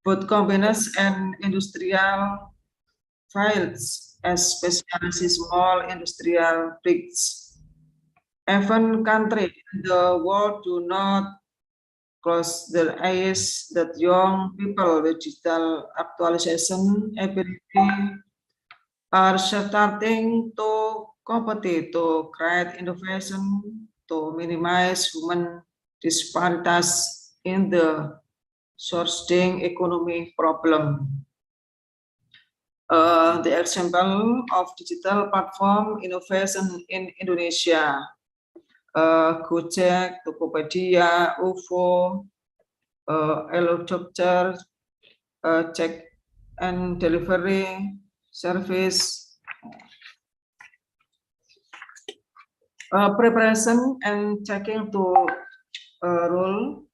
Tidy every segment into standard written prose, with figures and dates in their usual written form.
Both companies and industrial fields, especially small industrial peaks. Even countries in the world do not close their eyes that young people with digital actualization ability are starting to compete to create innovation to minimize human disparities in the sourcing economy problem. The example of digital platform innovation in Indonesia, Gojek, Tokopedia, UFO, Doctor, check and delivery service, preparation and checking to role.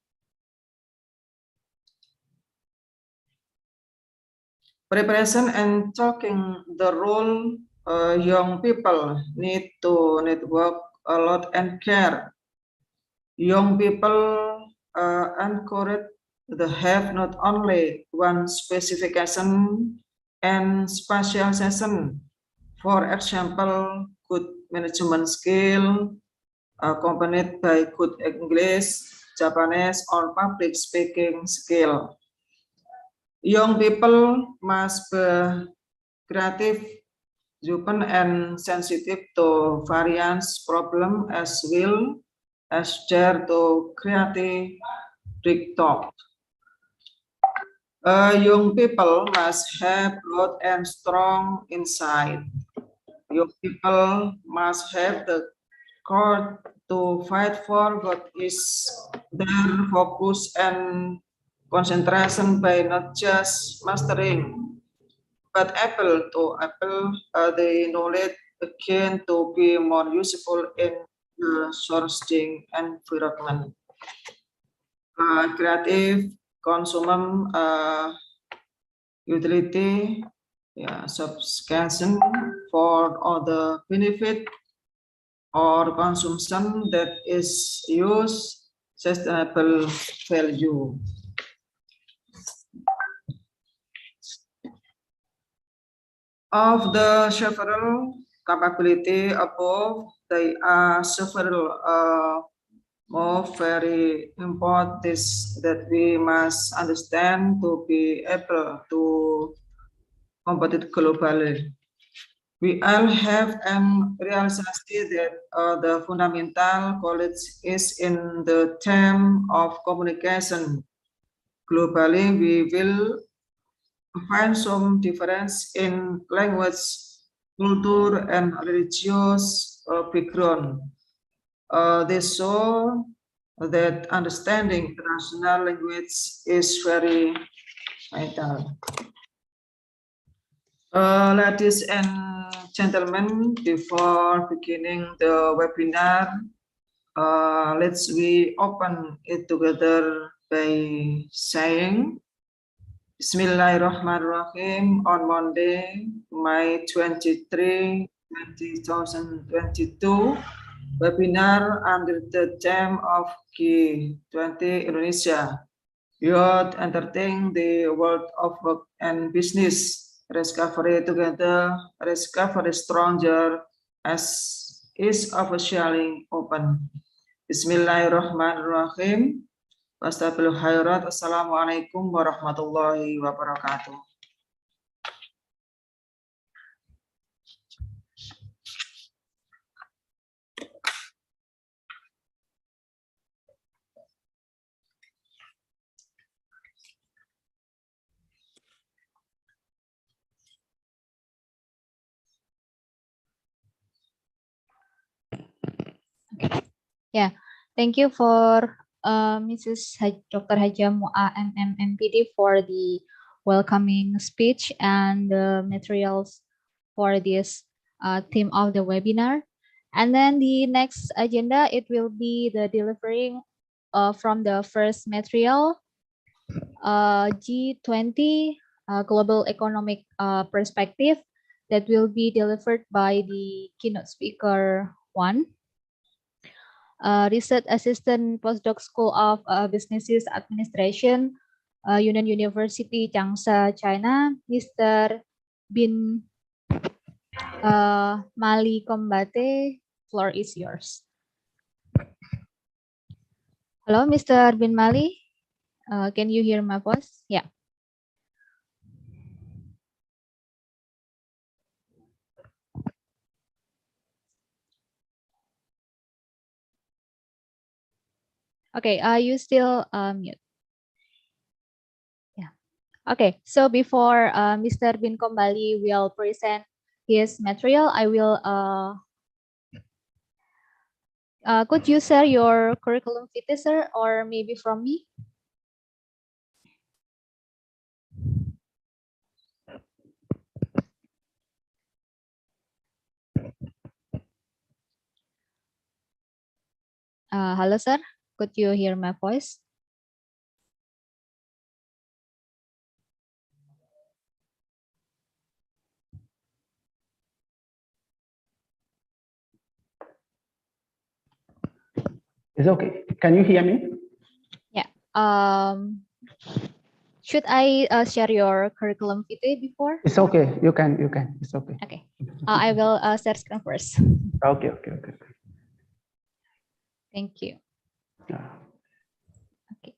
Preparation and checking the role young people need to network a lot and care. Young people encourage to have not only one specification and specialization. For example, good management skill accompanied by good English, Japanese, or public speaking skill. Young people must be creative, open, and sensitive to various problems as well as dare to create big talk. Young people must have broad and strong insight. Young people must have the courage to fight for what is their focus and concentration by not just mastering, but able to apply the knowledge again to be more useful in the sourcing environment. Creative consumer utility, subscription for other benefit or consumption that is use sustainable value. Of the several capability above, they are several more very important that we must understand to be able to compete globally. We all have realization that the fundamental college is in the term of communication. Globally, we will find some difference in language, culture, and religious background. They show that understanding international language is very vital. Ladies and gentlemen, before beginning the webinar, let's we open it together by saying Bismillahirrahmanirrahim. On Monday, May 23, 2022, webinar under the theme of G20 Indonesia, Youth Entertaining the World of Work and Business, Recovery Together, Recovery Stronger, as is officially open. Bismillahirrahmanirrahim. Wastabil khairat. Assalamualaikum warahmatullahi wabarakatuh. Yeah, thank you for Mrs. Dr. Haja Mua MMPD for the welcoming speech and the materials for this theme of the webinar. And then the next agenda, it will be the delivering from the first material, G20 Global Economic Perspective, that will be delivered by the keynote speaker 1. Research Assistant Postdoc School of Business Administration, Yunnan University, Changsha, China, Mr. Bin Mali Kombate. Floor is yours. Hello, Mr. Bin Mali. Can you hear my voice? Yeah. Okay, you still mute. Yeah. Okay, so before Mr. Bin Kombali will present his material, I will could you share your curriculum vitae, sir, or maybe from me? Hello, sir. Could you hear my voice? It's okay. Can you hear me? Yeah. Should I share your curriculum vitae before? It's okay. You can. It's okay. Okay. I will share screen first. Okay. Thank you. Yeah. Okay.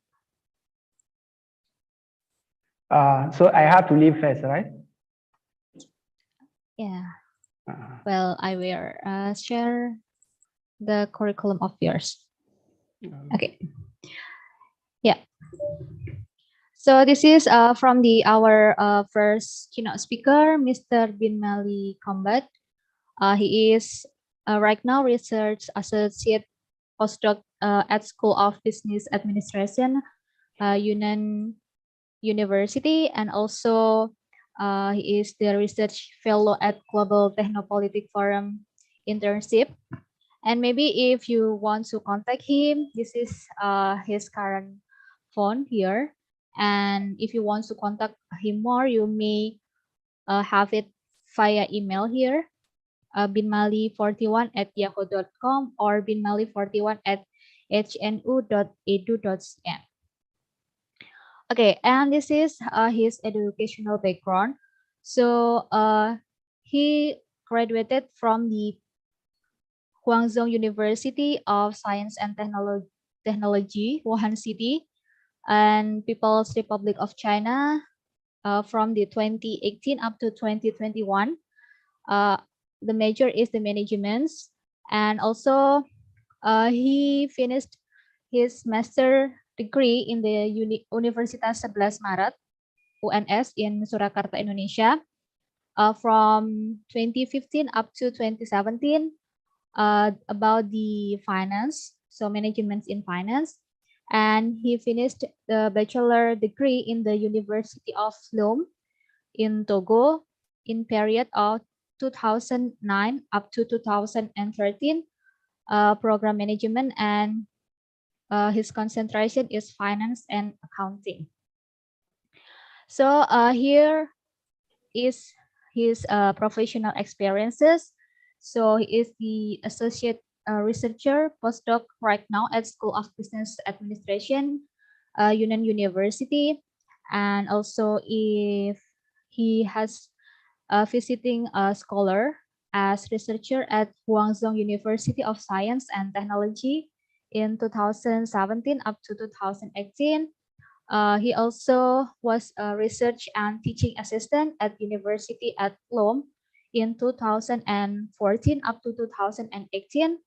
So I have to leave first, right? Yeah. Well, I will share the curriculum of yours. Okay. Yeah. So this is from our first keynote speaker, Mr. Bin Mali Combat. He is right now research associate postdoc at School of Business Administration, Yunnan University, and also he is the research fellow at Global Technopolitic Forum internship. And maybe if you want to contact him, this is his current phone here. And if you want to contact him more, you may have it via email here, binmali41@yahoo.com or binmali41@hnu.edu.cn. Okay, and this is his educational background. So he graduated from the Guangzhou University of Science and Technology, Wuhan City, and People's Republic of China from the 2018 up to 2021. The major is the management, and also he finished his master degree in the Universitas 11 Maret UNS in Surakarta, Indonesia, from 2015 up to 2017, about the finance, so management in finance. And he finished the bachelor degree in the University of Lome in Togo in period of 2009 up to 2013, program management, and his concentration is finance and accounting. So here is his professional experiences. So he is the associate researcher postdoc right now at School of Business Administration, Yunnan University, and also if he has visiting a scholar as researcher at Guangzhou University of Science and Technology in 2017 up to 2018. He also was a research and teaching assistant at University at Lome in 2014 up to 2018.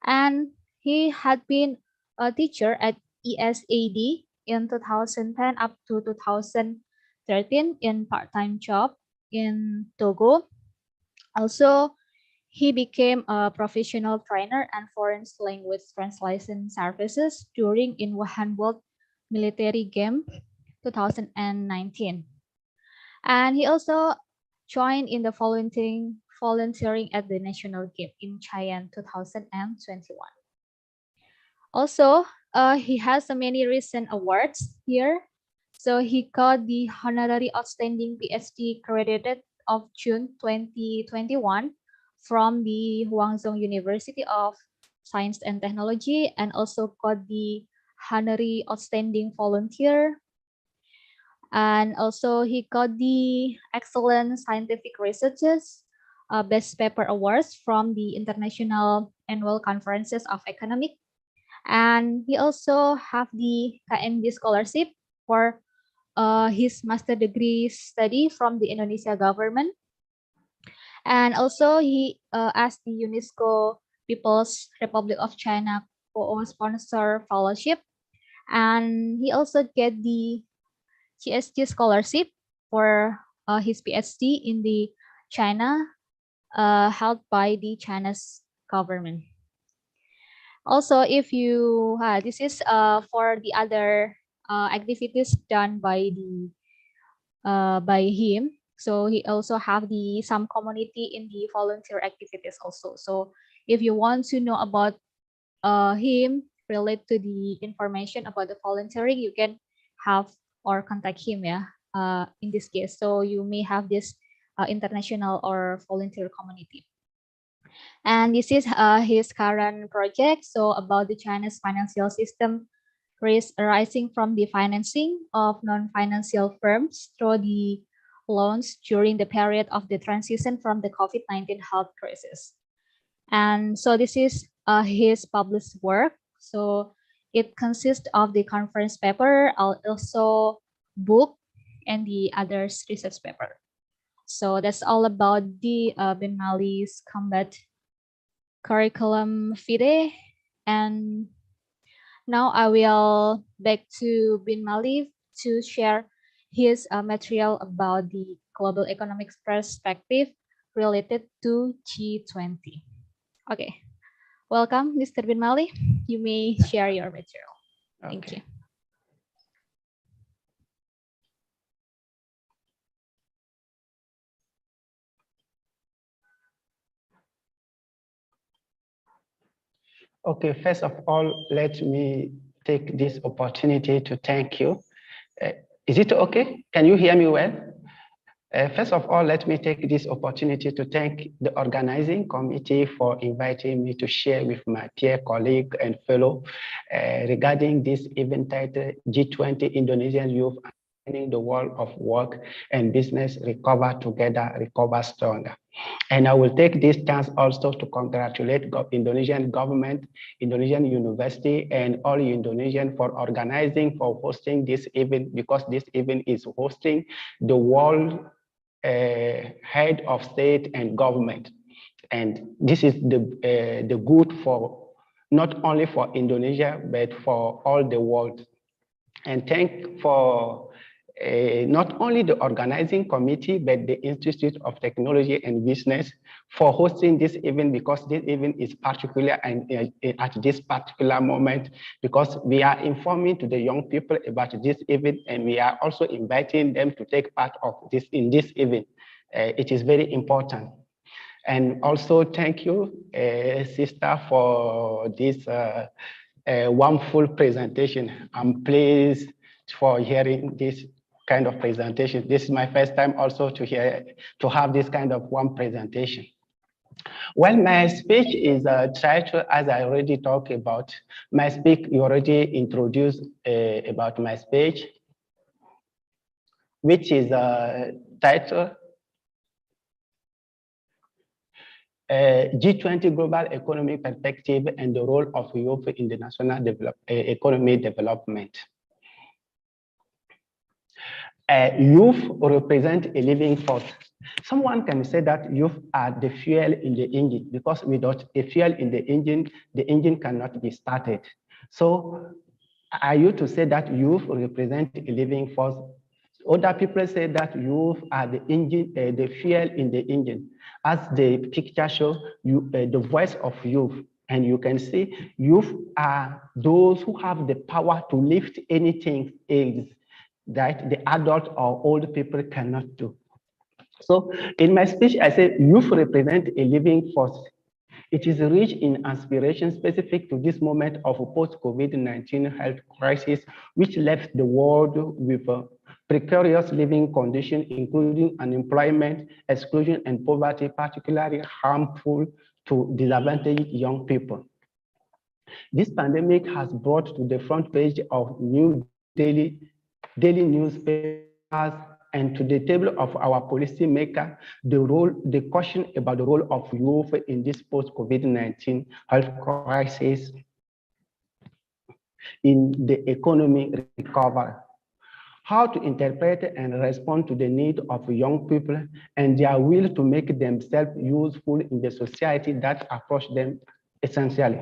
And he had been a teacher at ESAD in 2010 up to 2013 in part-time job in Togo. Also, he became a professional trainer and foreign language translation services during in Wuhan World Military Game 2019. And he also joined in the volunteering at the National Game in China 2021. Also, he has many recent awards here. So he got the Honorary Outstanding PhD credited of June 2021 from the Guangzhou University of Science and Technology, and also got the Honorary Outstanding Volunteer. And also he got the Excellent Scientific Researches Best Paper Awards from the International Annual Conferences of Economic. And he also have the KMD Scholarship for his master degree study from the Indonesia government. And also he asked the UNESCO People's Republic of China co-sponsor fellowship. And he also get the GSG scholarship for his PhD in the China held by the China's government. Also, if you this is for the other activities done by the by him. So he also have the some community in the volunteer activities also. So if you want to know about him, relate to the information about the volunteering, you can have or contact him, yeah, in this case. So you may have this international or volunteer community. And this is his current project. So about the China's financial system risk arising from the financing of non-financial firms through the loans during the period of the transition from the COVID-19 health crisis. And so this is his published work. So it consists of the conference paper, also book, and the others research paper. So that's all about the Binmali's combat curriculum vitae. And now I will back to Binmali to share his material about the global economics perspective related to G20. Okay, welcome, Mr. Binmali. You may share your material. Thank you. Okay, first of all, let me take this opportunity to thank you. Is it okay? Can you hear me well? First of all, let me take this opportunity to thank the organizing committee for inviting me to share with my peer colleague and fellow regarding this event titled G20 Indonesian Youth Understanding the World of Work and Business Recover Together, Recover Stronger. And I will take this chance also to congratulate Indonesian government, Indonesian university, and all Indonesian for organizing, for hosting this event, because this event is hosting the world head of state and government. And this is the good for not only for Indonesia, but for all the world. And thank for not only the organizing committee, but the Institute of Technology and Business for hosting this event, because this event is particular and at this particular moment, because we are informing to the young people about this event, and we are also inviting them to take part of this in this event. It is very important. And also thank you, sister, for this wonderful presentation. I'm pleased for hearing this kind of presentation. This is my first time also to have this kind of one presentation. Well, my speech is titled, as I already talked about, my speech, you already introduced about my speech, which is titled G20 Global Economic Perspective and the Role of Youth in the National Economy Development. Youth represent a living force. Someone can say that youth are the fuel in the engine, because without a fuel in the engine cannot be started. So I used to say that youth represent a living force. Other people say that youth are the engine, the fuel in the engine. As the picture shows, the voice of youth. And you can see youth are those who have the power to lift anything else that the adult or old people cannot do. So in my speech, I said youth represent a living force. It is rich in aspirations specific to this moment of post-COVID-19 health crisis, which left the world with a precarious living conditions, including unemployment, exclusion, and poverty, particularly harmful to disadvantaged young people. This pandemic has brought to the front page of new daily newspapers and to the table of our policymaker the question about the role of youth in this post-COVID-19 health crisis in the economy recovery. How to interpret and respond to the need of young people and their will to make themselves useful in the society that approach them essentially.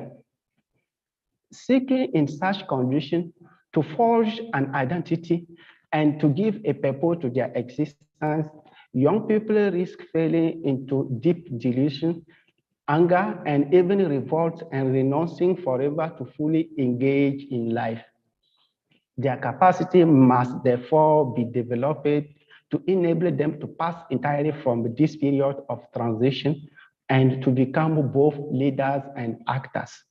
Seeking in such conditions to forge an identity and to give a purpose to their existence, young people risk falling into deep delusion, anger, and even revolt and renouncing forever to fully engage in life. Their capacity must therefore be developed to enable them to pass entirely from this period of transition and to become both leaders and actors.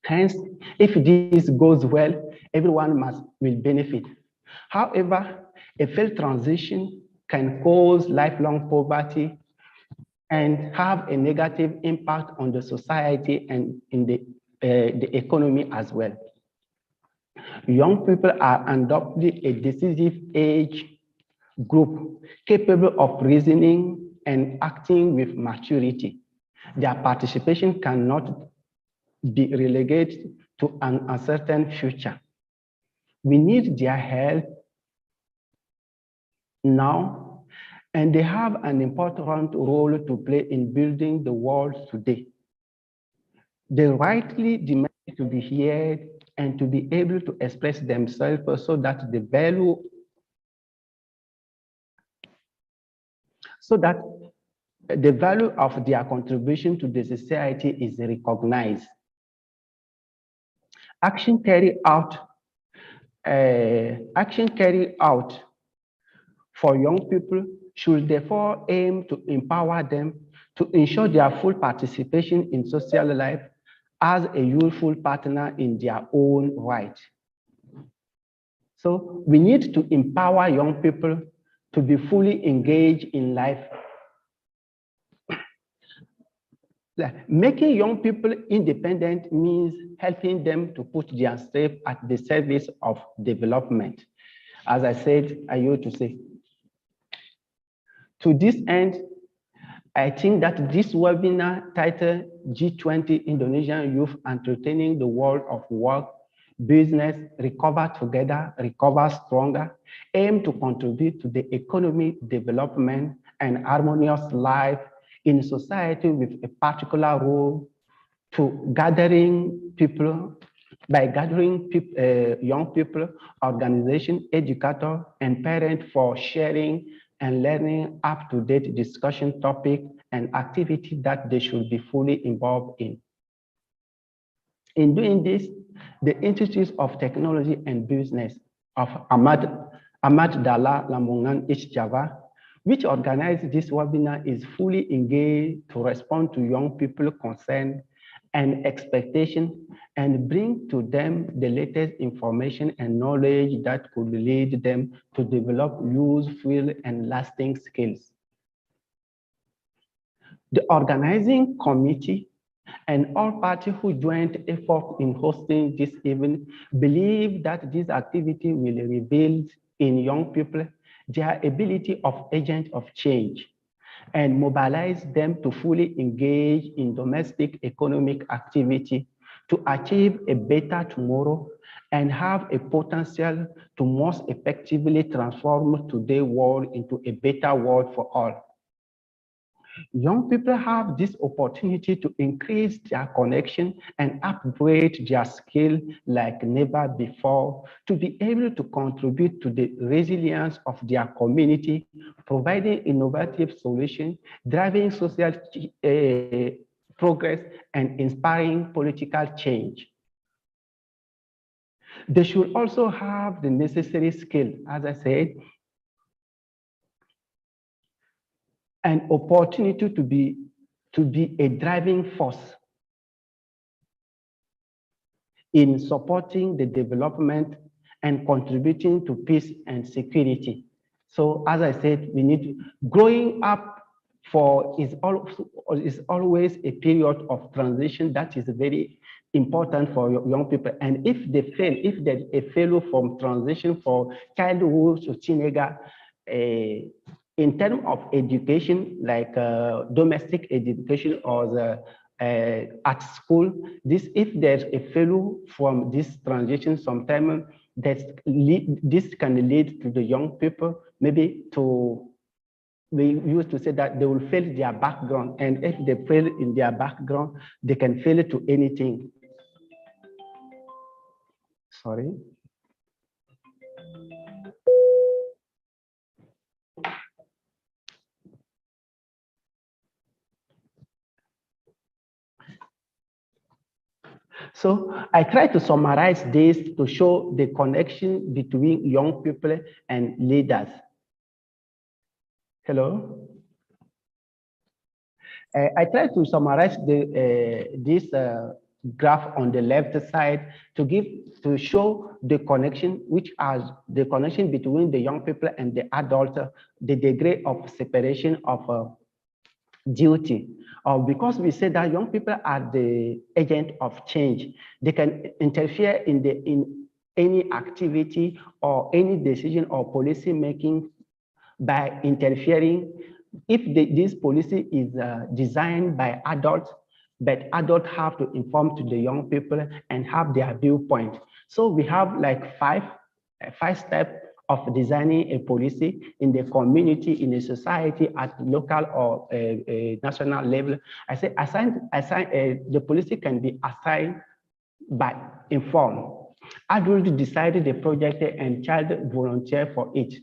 Hence, if this goes well, everyone will benefit. However, a failed transition can cause lifelong poverty and have a negative impact on the society and in the economy as well. Young people are undoubtedly a decisive age group capable of reasoning and acting with maturity. Their participation cannot be relegated to an uncertain future. We need their help now, and they have an important role to play in building the world today. They rightly demand to be heard and to be able to express themselves so that the value of their contribution to the society is recognized. Action carried out for young people should therefore aim to empower them to ensure their full participation in social life as a useful partner in their own right. So we need to empower young people to be fully engaged in life. Making young people independent means helping them to put themselves at the service of development. As I said, I used to say. To this end, I think that this webinar titled G20 Indonesian Youth Entertaining the World of Work, Business, Recover Together, Recover Stronger, aim to contribute to the economic development and harmonious life in society with a particular role to gathering people, by gathering young people, organization, educators, and parents for sharing and learning up-to-date discussion topic and activity that they should be fully involved in. In doing this, the Institute of Technology and Business of Ahmad Dalla Lamongan East Java, which organized this webinar, is fully engaged to respond to young people concerned and expectation and bring to them the latest information and knowledge that could lead them to develop useful and lasting skills. The organizing committee and all parties who joined effort in hosting this event believe that this activity will reveal in young people their ability of agent of change and mobilize them to fully engage in domestic economic activity to achieve a better tomorrow and have a potential to most effectively transform today's world into a better world for all. Young people have this opportunity to increase their connection and upgrade their skill like never before to be able to contribute to the resilience of their community, providing innovative solutions, driving social progress, and inspiring political change. They should also have the necessary skill, as I said, an opportunity to be a driving force in supporting the development and contributing to peace and security. So as I said, we need growing up is always a period of transition that is very important for young people. And if they fail, if there's a failure from transition from childhood to teenager, in terms of education, like domestic education or the at school, if there's a failure from this transition, sometimes this can lead to the young people maybe to, we used to say that they will fail their background, and if they fail in their background, they can fail to anything. Sorry. So I try to summarize this to show the connection between young people and leaders. Hello? I try to summarize this graph on the left side to show the connection, which are the connection between the young people and the adult, the degree of separation of duty. Because we say that young people are the agent of change. They can interfere in any activity or any decision or policy making by interfering. If this policy is designed by adults, but adults have to inform to the young people and have their viewpoint. So we have like five steps of designing a policy in the community, in the society, at local or national level. I say the policy can be assigned by inform. Adults decide the project and child volunteer for it.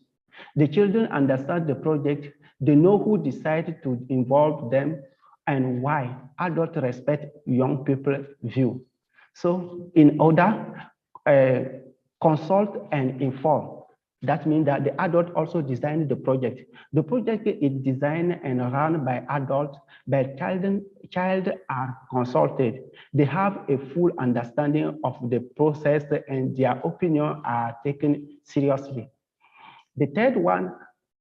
The children understand the project, they know who decided to involve them and why. Adults respect young people's view. So in order, consult and inform. That means that the adult also designed the project. The project is designed and run by adults, but child are consulted. They have a full understanding of the process and their opinion are taken seriously. The third one,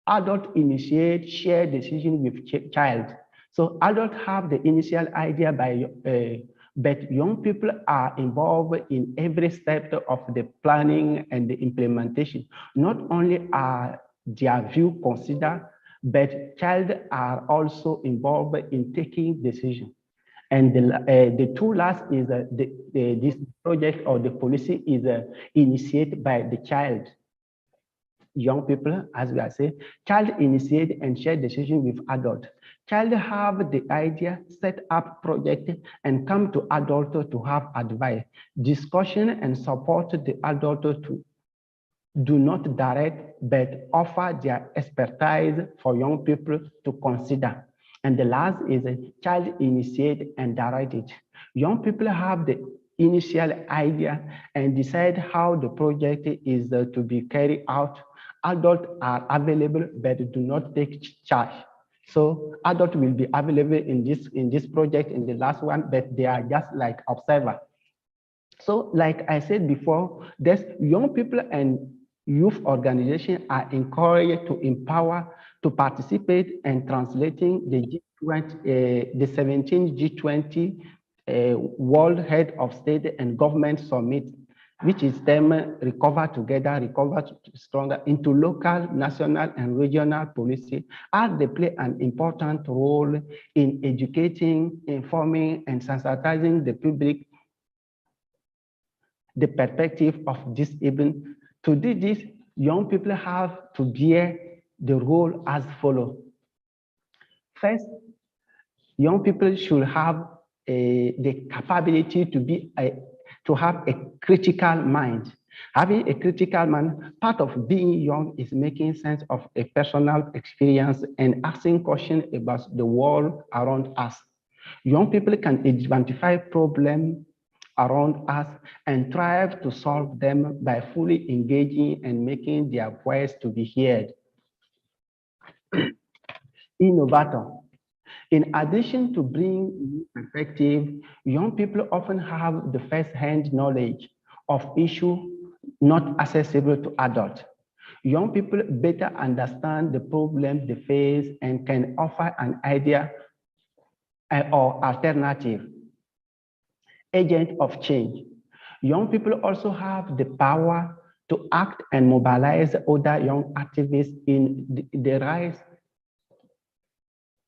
adult initiate shared decision with child. So adults have the initial idea but young people are involved in every step of the planning and the implementation. Not only are their view considered, but child are also involved in taking decisions. And the two last is this project or the policy is initiated by the child. Young people, as we are saying, child initiate and share decision with adult. Child have the idea, set up project, and come to adult to have advice, discussion, and support the adult to do not direct, but offer their expertise for young people to consider. And the last is a child initiate and direct it. Young people have the initial idea and decide how the project is to be carried out. Adults are available, but do not take charge. So adults will be available in this project, in the last one, but they are just like observer. So like I said before, there's young people and youth organizations are encouraged to empower to participate in translating the G20, the 17th G20 World Head of State and Government Summit, which is them recover together, recover stronger into local, national, and regional policy, as they play an important role in educating, informing, and sensitizing the public the perspective of disabled. To do this, young people have to bear the role as follows. First, young people should have the capability to have a critical mind. Having a critical mind, part of being young is making sense of a personal experience and asking questions about the world around us. Young people can identify problems around us and strive to solve them by fully engaging and making their voice to be heard. Innovator. In addition to bringing new perspective, young people often have the first-hand knowledge of issues not accessible to adults. Young people better understand the problems they face and can offer an idea or alternative. agent of change. Young people also have the power to act and mobilize other young activists in the rise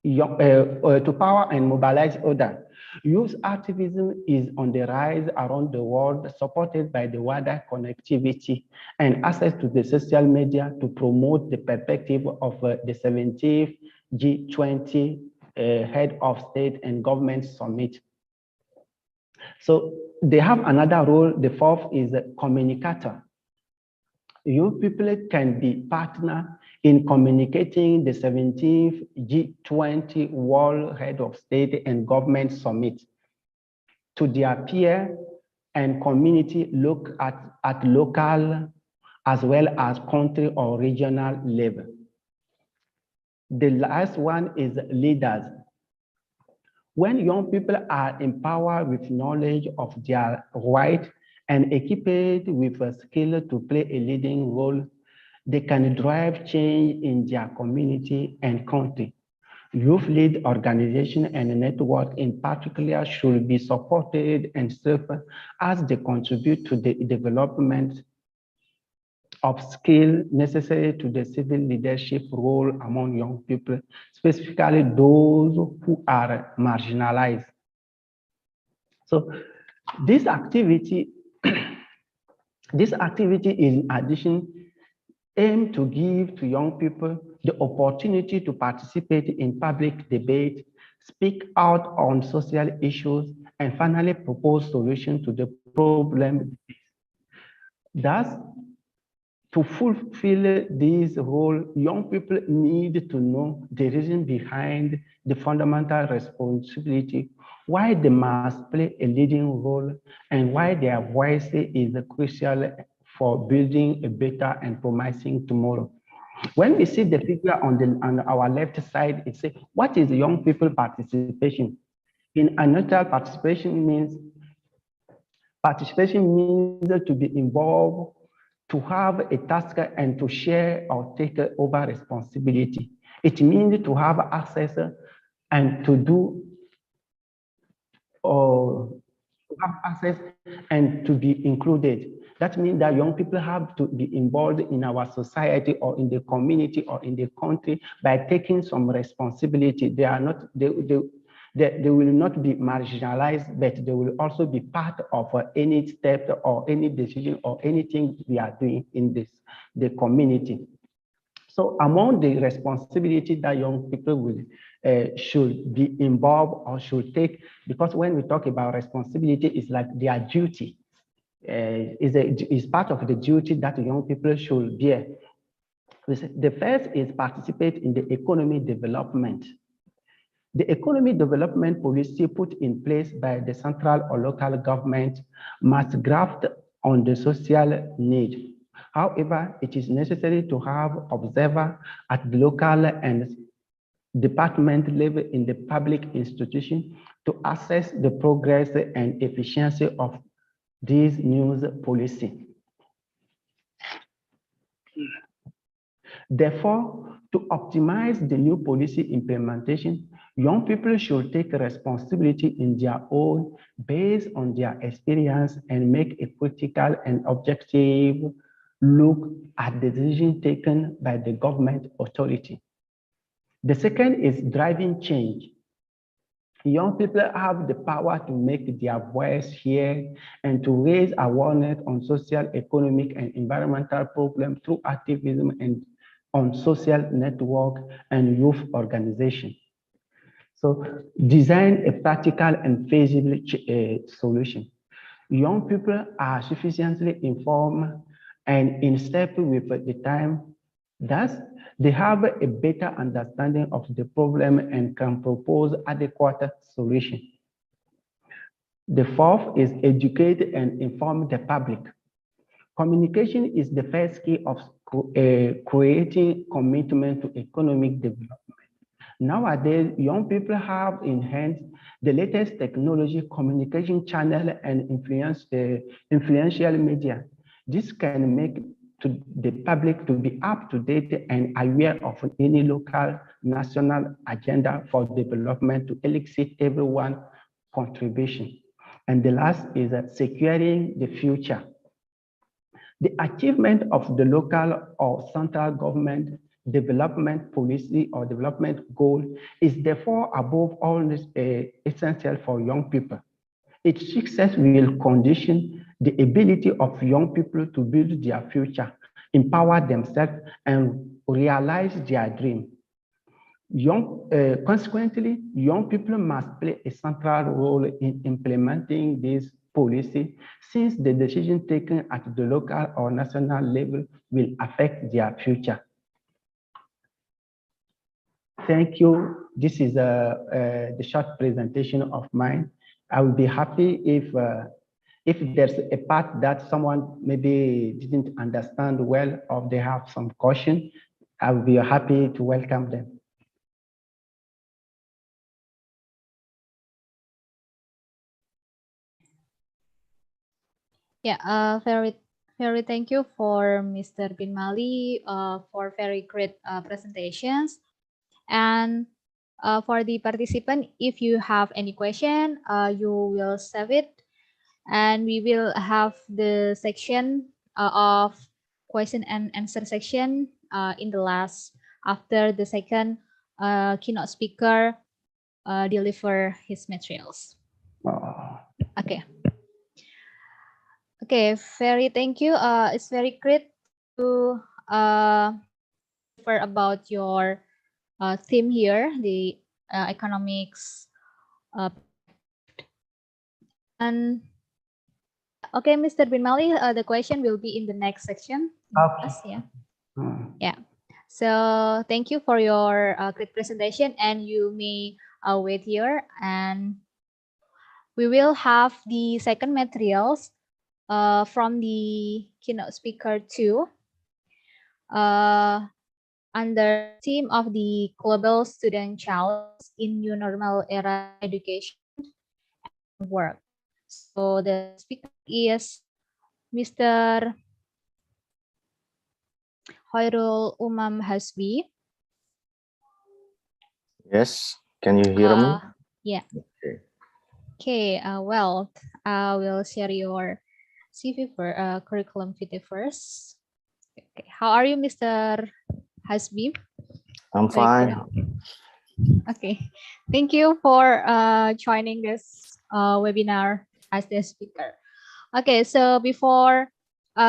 to power and mobilize others. Youth activism is on the rise around the world, supported by the wider connectivity and access to the social media to promote the perspective of the 17th G20 Head of State and Government Summit. So they have another role. The fourth is a communicator. Young people can be partner in communicating the 17th G20 World Head of State and Government Summit to their peer and community look at local as well as country or regional level. The last one is leaders. When young people are empowered with knowledge of their rights and equipped with a skill to play a leading role, they can drive change in their community and country. Youth-led organizations and networks in particular should be supported and served as they contribute to the development of skill necessary to the civil leadership role among young people, specifically those who are marginalized. So this activity, in addition, aim to give to young people the opportunity to participate in public debate, speak out on social issues, and finally propose solutions to the problem. Thus, to fulfill this role, young people need to know the reason behind the fundamental responsibility, why they must play a leading role, and why their voice is crucial for building a better and promising tomorrow. When we see the figure on our left side, it says, what is young people participation? In another, participation means to be involved, to have a task and to share or take over responsibility. It means to have access and to do or to have access and to be included. That means that young people have to be involved in our society or in the community or in the country by taking some responsibility. They are not, they will not be marginalized, but they will also be part of any step or any decision or anything we are doing in the community. So among the responsibility that young people will should be involved or should take, because when we talk about responsibility, it's like their duty, is part of the duty that young people should bear. The first is participate in the economy development. The economic development policy put in place by the central or local government must graft on the social need. However, it is necessary to have observer at the local and department level in the public institution to assess the progress and efficiency of this new policy. Therefore, to optimize the new policy implementation, young people should take responsibility in their own based on their experience and make a critical and objective look at the decision taken by the government authority. The second is driving change. Young people have the power to make their voice heard and to raise awareness on social, economic, and environmental problems through activism and on social network and youth organization. So design a practical and feasible solution. Young people are sufficiently informed and in step with the time. Thus, they have a better understanding of the problem and can propose adequate solution. The fourth is educate and inform the public. Communication is the first key of creating commitment to economic development. Nowadays, young people have in hand the latest technology, communication channel, and influential media. This can make the public to be up to date and aware of any local, national agenda for development to elicit everyone's contribution. And the last is securing the future. The achievement of the local or central government development policy or development goal is therefore above all essential for young people. Its success will condition the ability of young people to build their future, empower themselves, and realize their dream. Consequently, young people must play a central role in implementing this policy, since the decision taken at the local or national level will affect their future. Thank you. This is the short presentation of mine. I will be happy if there's a part that someone maybe didn't understand well or they have some caution, I will be happy to welcome them. Yeah, very thank you for Mr. Bin Mali for very great presentations. And for the participant, if you have any question, you will save it, and we will have the section of question and answer section in the last after the second keynote speaker deliver his materials. Okay. Okay, very thank you. It's very great to deliver about your theme here, the economics. And okay, Mr. Bin Mali, the question will be in the next section. Okay. Yeah. So thank you for your great presentation, and you may wait here, and we will have the second materials from the keynote speaker 2 under theme of the Global Student Challenge in New Normal Era Education and Work. So the speaker is Mr. Khairul Umam Hasbi. Yes, can you hear me? Yeah. Okay. Okay, well, I will share your CV for curriculum fit first. Okay, how are you, Mr. Hasbi? I'm fine. Okay, thank you for joining this webinar as the speaker. Okay, so before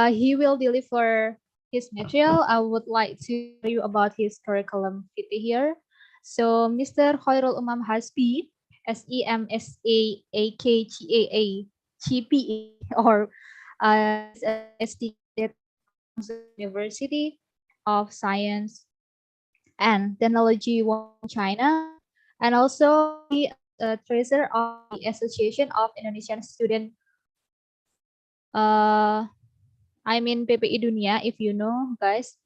he will deliver his material, I would like to tell you about his curriculum fit here. So Mr. Khairul Umam Hasbi, SEMSAAKGAA or is a PhD University of Science and Technology in China, and also he is a treasurer of the Association of Indonesian Student. I mean PPI Dunia, if you know, guys.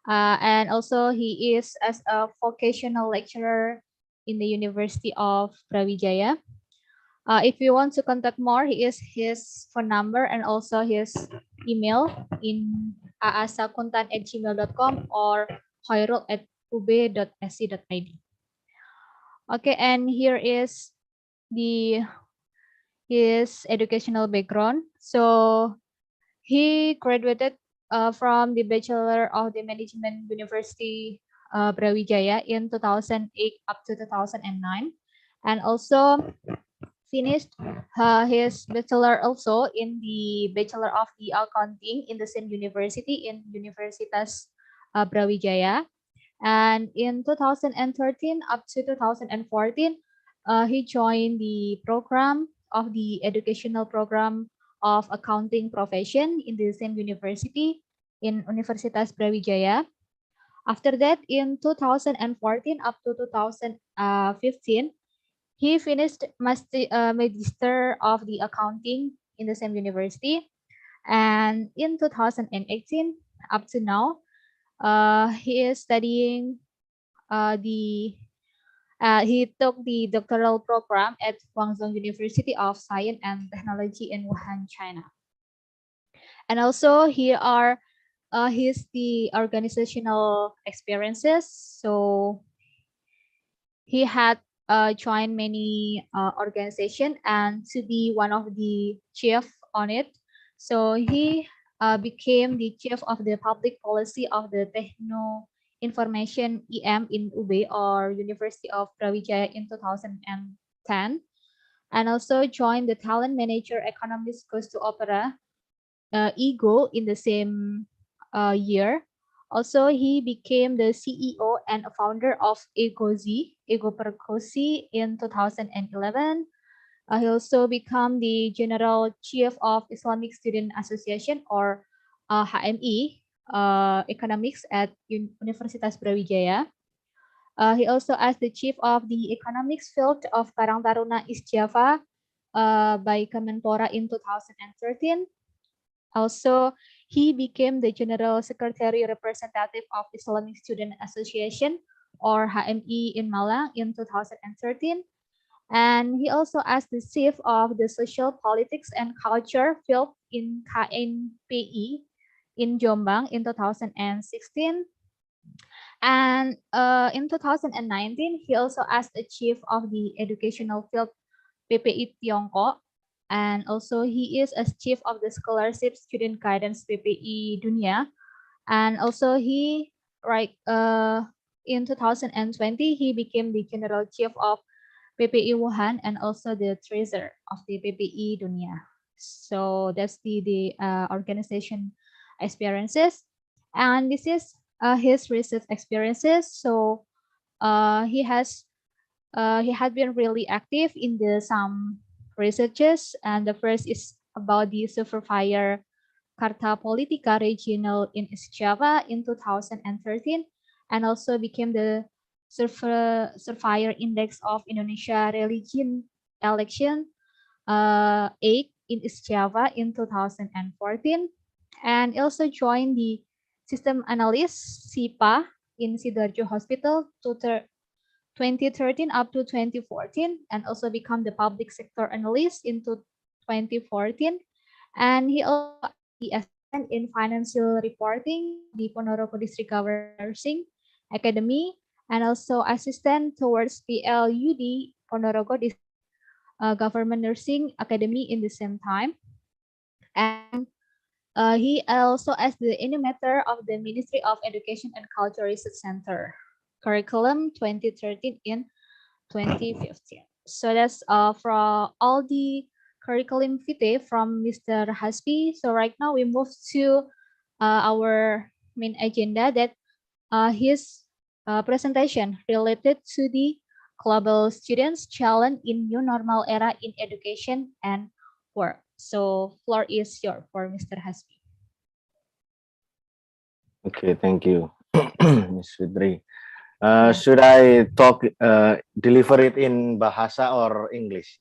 And also he is as a vocational lecturer in the University of Brawijaya. If you want to contact more, he is his phone number and also his email in aasakuntan@gmail.com or khairul@ub.sc.id. Okay, and here is his educational background. So he graduated from the Bachelor of the Management University Brawijaya in 2008 up to 2009, and also finished his bachelor also in the Bachelor of the Accounting in the same university in Universitas Brawijaya. And in 2013 up to 2014, he joined the program of the educational program of accounting profession in the same university in Universitas Brawijaya. After that, in 2014 up to 2015, he finished Magister of the Accounting in the same university. And in 2018 up to now, he is studying he took the doctoral program at Guangzhou University of Science and Technology in Wuhan, China. And also here are the organizational experiences. So he had joined many organization and to be one of the chief on it. So he became the chief of the public policy of the Techno Information EM in UB or University of Brawijaya in 2010, and also joined the talent manager economist goes to opera ego in the same year. Also, he became the CEO and founder of Ego Perkosi in 2011. He also became the General Chief of Islamic Student Association or HMI Economics at Universitas Brawijaya. He also as the Chief of the Economics Field of Karang Taruna East Java by Kemenpora in 2013. Also, he became the General Secretary Representative of Islamic Student Association or HMI in Malang in 2013. And he also as the Chief of the Social Politics and Culture field in KNPI in Jombang in 2016. And in 2019, he also as the Chief of the Educational Field PPI Tiongkok. And also he is as chief of the scholarship student guidance PPI Dunia. And also he in 2020 he became the general chief of PPI Wuhan and also the treasurer of the PPI Dunia. So that's the organization experiences, and this is his research experiences. So he had been really active in some researches, and the first is about the Surveyor Carta Politica Regional in East Java in 2013, and also became the Surveyor Index of Indonesia Religion Election 8 in East Java in 2014, and also joined the System Analyst SIPA in Sidoarjo Hospital 2013 up to 2014, and also become the public sector analyst into 2014. And he also the assistant in financial reporting, the Ponorogo District Government Nursing Academy, and also assistant towards PLUD Ponorogo District Government Nursing Academy in the same time. And he also as the animator of the Ministry of Education and Culture Research Center curriculum 2013 in 2015. So that's from all the curriculum vitae from Mr. Hasbi. So right now we move to our main agenda, that his presentation related to the global students challenge in new normal era in education and work. So floor is yours for Mr. Hasbi. Okay, thank you, Ms. Fitri. Yeah. Should I deliver it in Bahasa or English?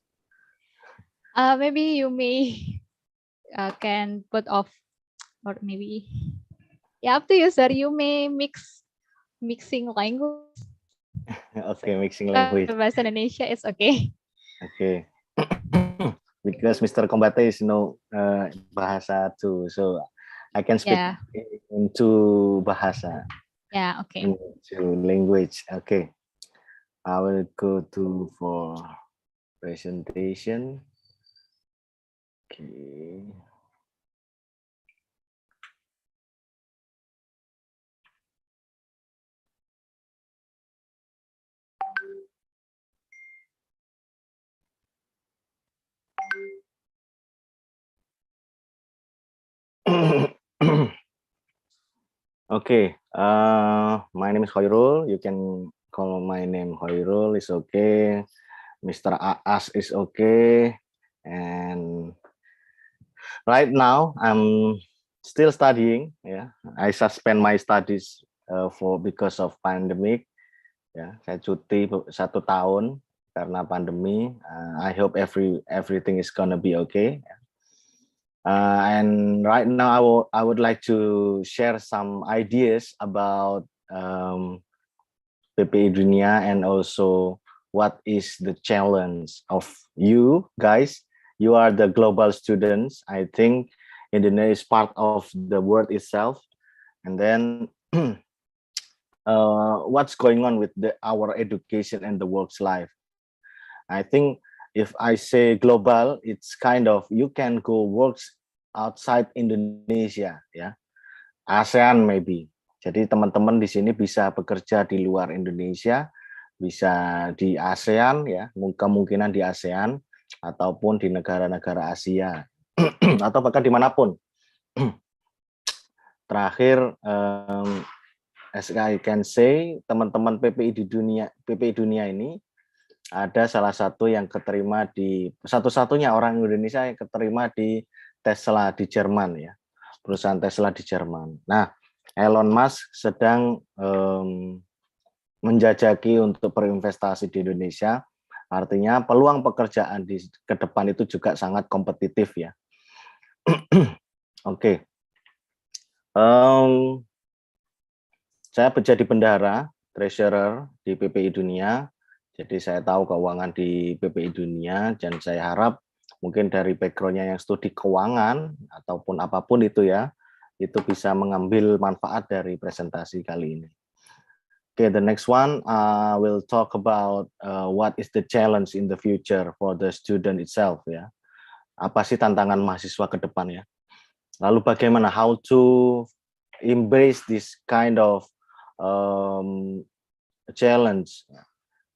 Maybe you may can put off, or maybe up to you, sir. You may mixing language. Okay, mixing language. Bahasa Indonesia is okay. Okay. Because Mr. Kombate is Bahasa too, so I can speak into Bahasa. Yeah, okay. Into language. Okay. I will go for presentation. Okay. Okay, my name is Khairul. You can call my name Khairul. It's okay. Mr. Aas is okay. And right now I'm still studying. Yeah, I suspend my studies because of pandemic. Ya, saya cuti 1 tahun karena pandemi. I hope everything is gonna be okay. And right now, I would like to share some ideas about PPI Dunia and also what is the challenge of you guys. You are the global students. I think Indonesia is part of the world itself. And then what's going on with our education and the work's life. I think if I say global, it's kind of you can go works outside Indonesia, ya. ASEAN maybe. Jadi teman-teman di sini bisa bekerja di luar Indonesia, bisa di ASEAN ya, kemungkinan di ASEAN ataupun di negara-negara Asia atau bahkan dimanapun. Terakhir, as I can say, teman-teman PPI dunia ini ada salah satu yang keterima di satu-satunya orang Indonesia yang keterima di Tesla di Jerman ya, perusahaan Tesla di Jerman. Nah, Elon Musk sedang menjajaki untuk berinvestasi di Indonesia, artinya peluang pekerjaan di ke depan itu juga sangat kompetitif ya. Oke. Saya menjadi bendahara, treasurer di PPI Dunia. Jadi saya tahu keuangan di PPI Dunia dan saya harap mungkin dari background-nya yang studi keuangan ataupun apapun itu ya, itu bisa mengambil manfaat dari presentasi kali ini. Okay, the next one will talk about what is the challenge in the future for the student itself ya. Apa sih tantangan mahasiswa ke depan ya? Lalu bagaimana how to embrace this kind of challenge.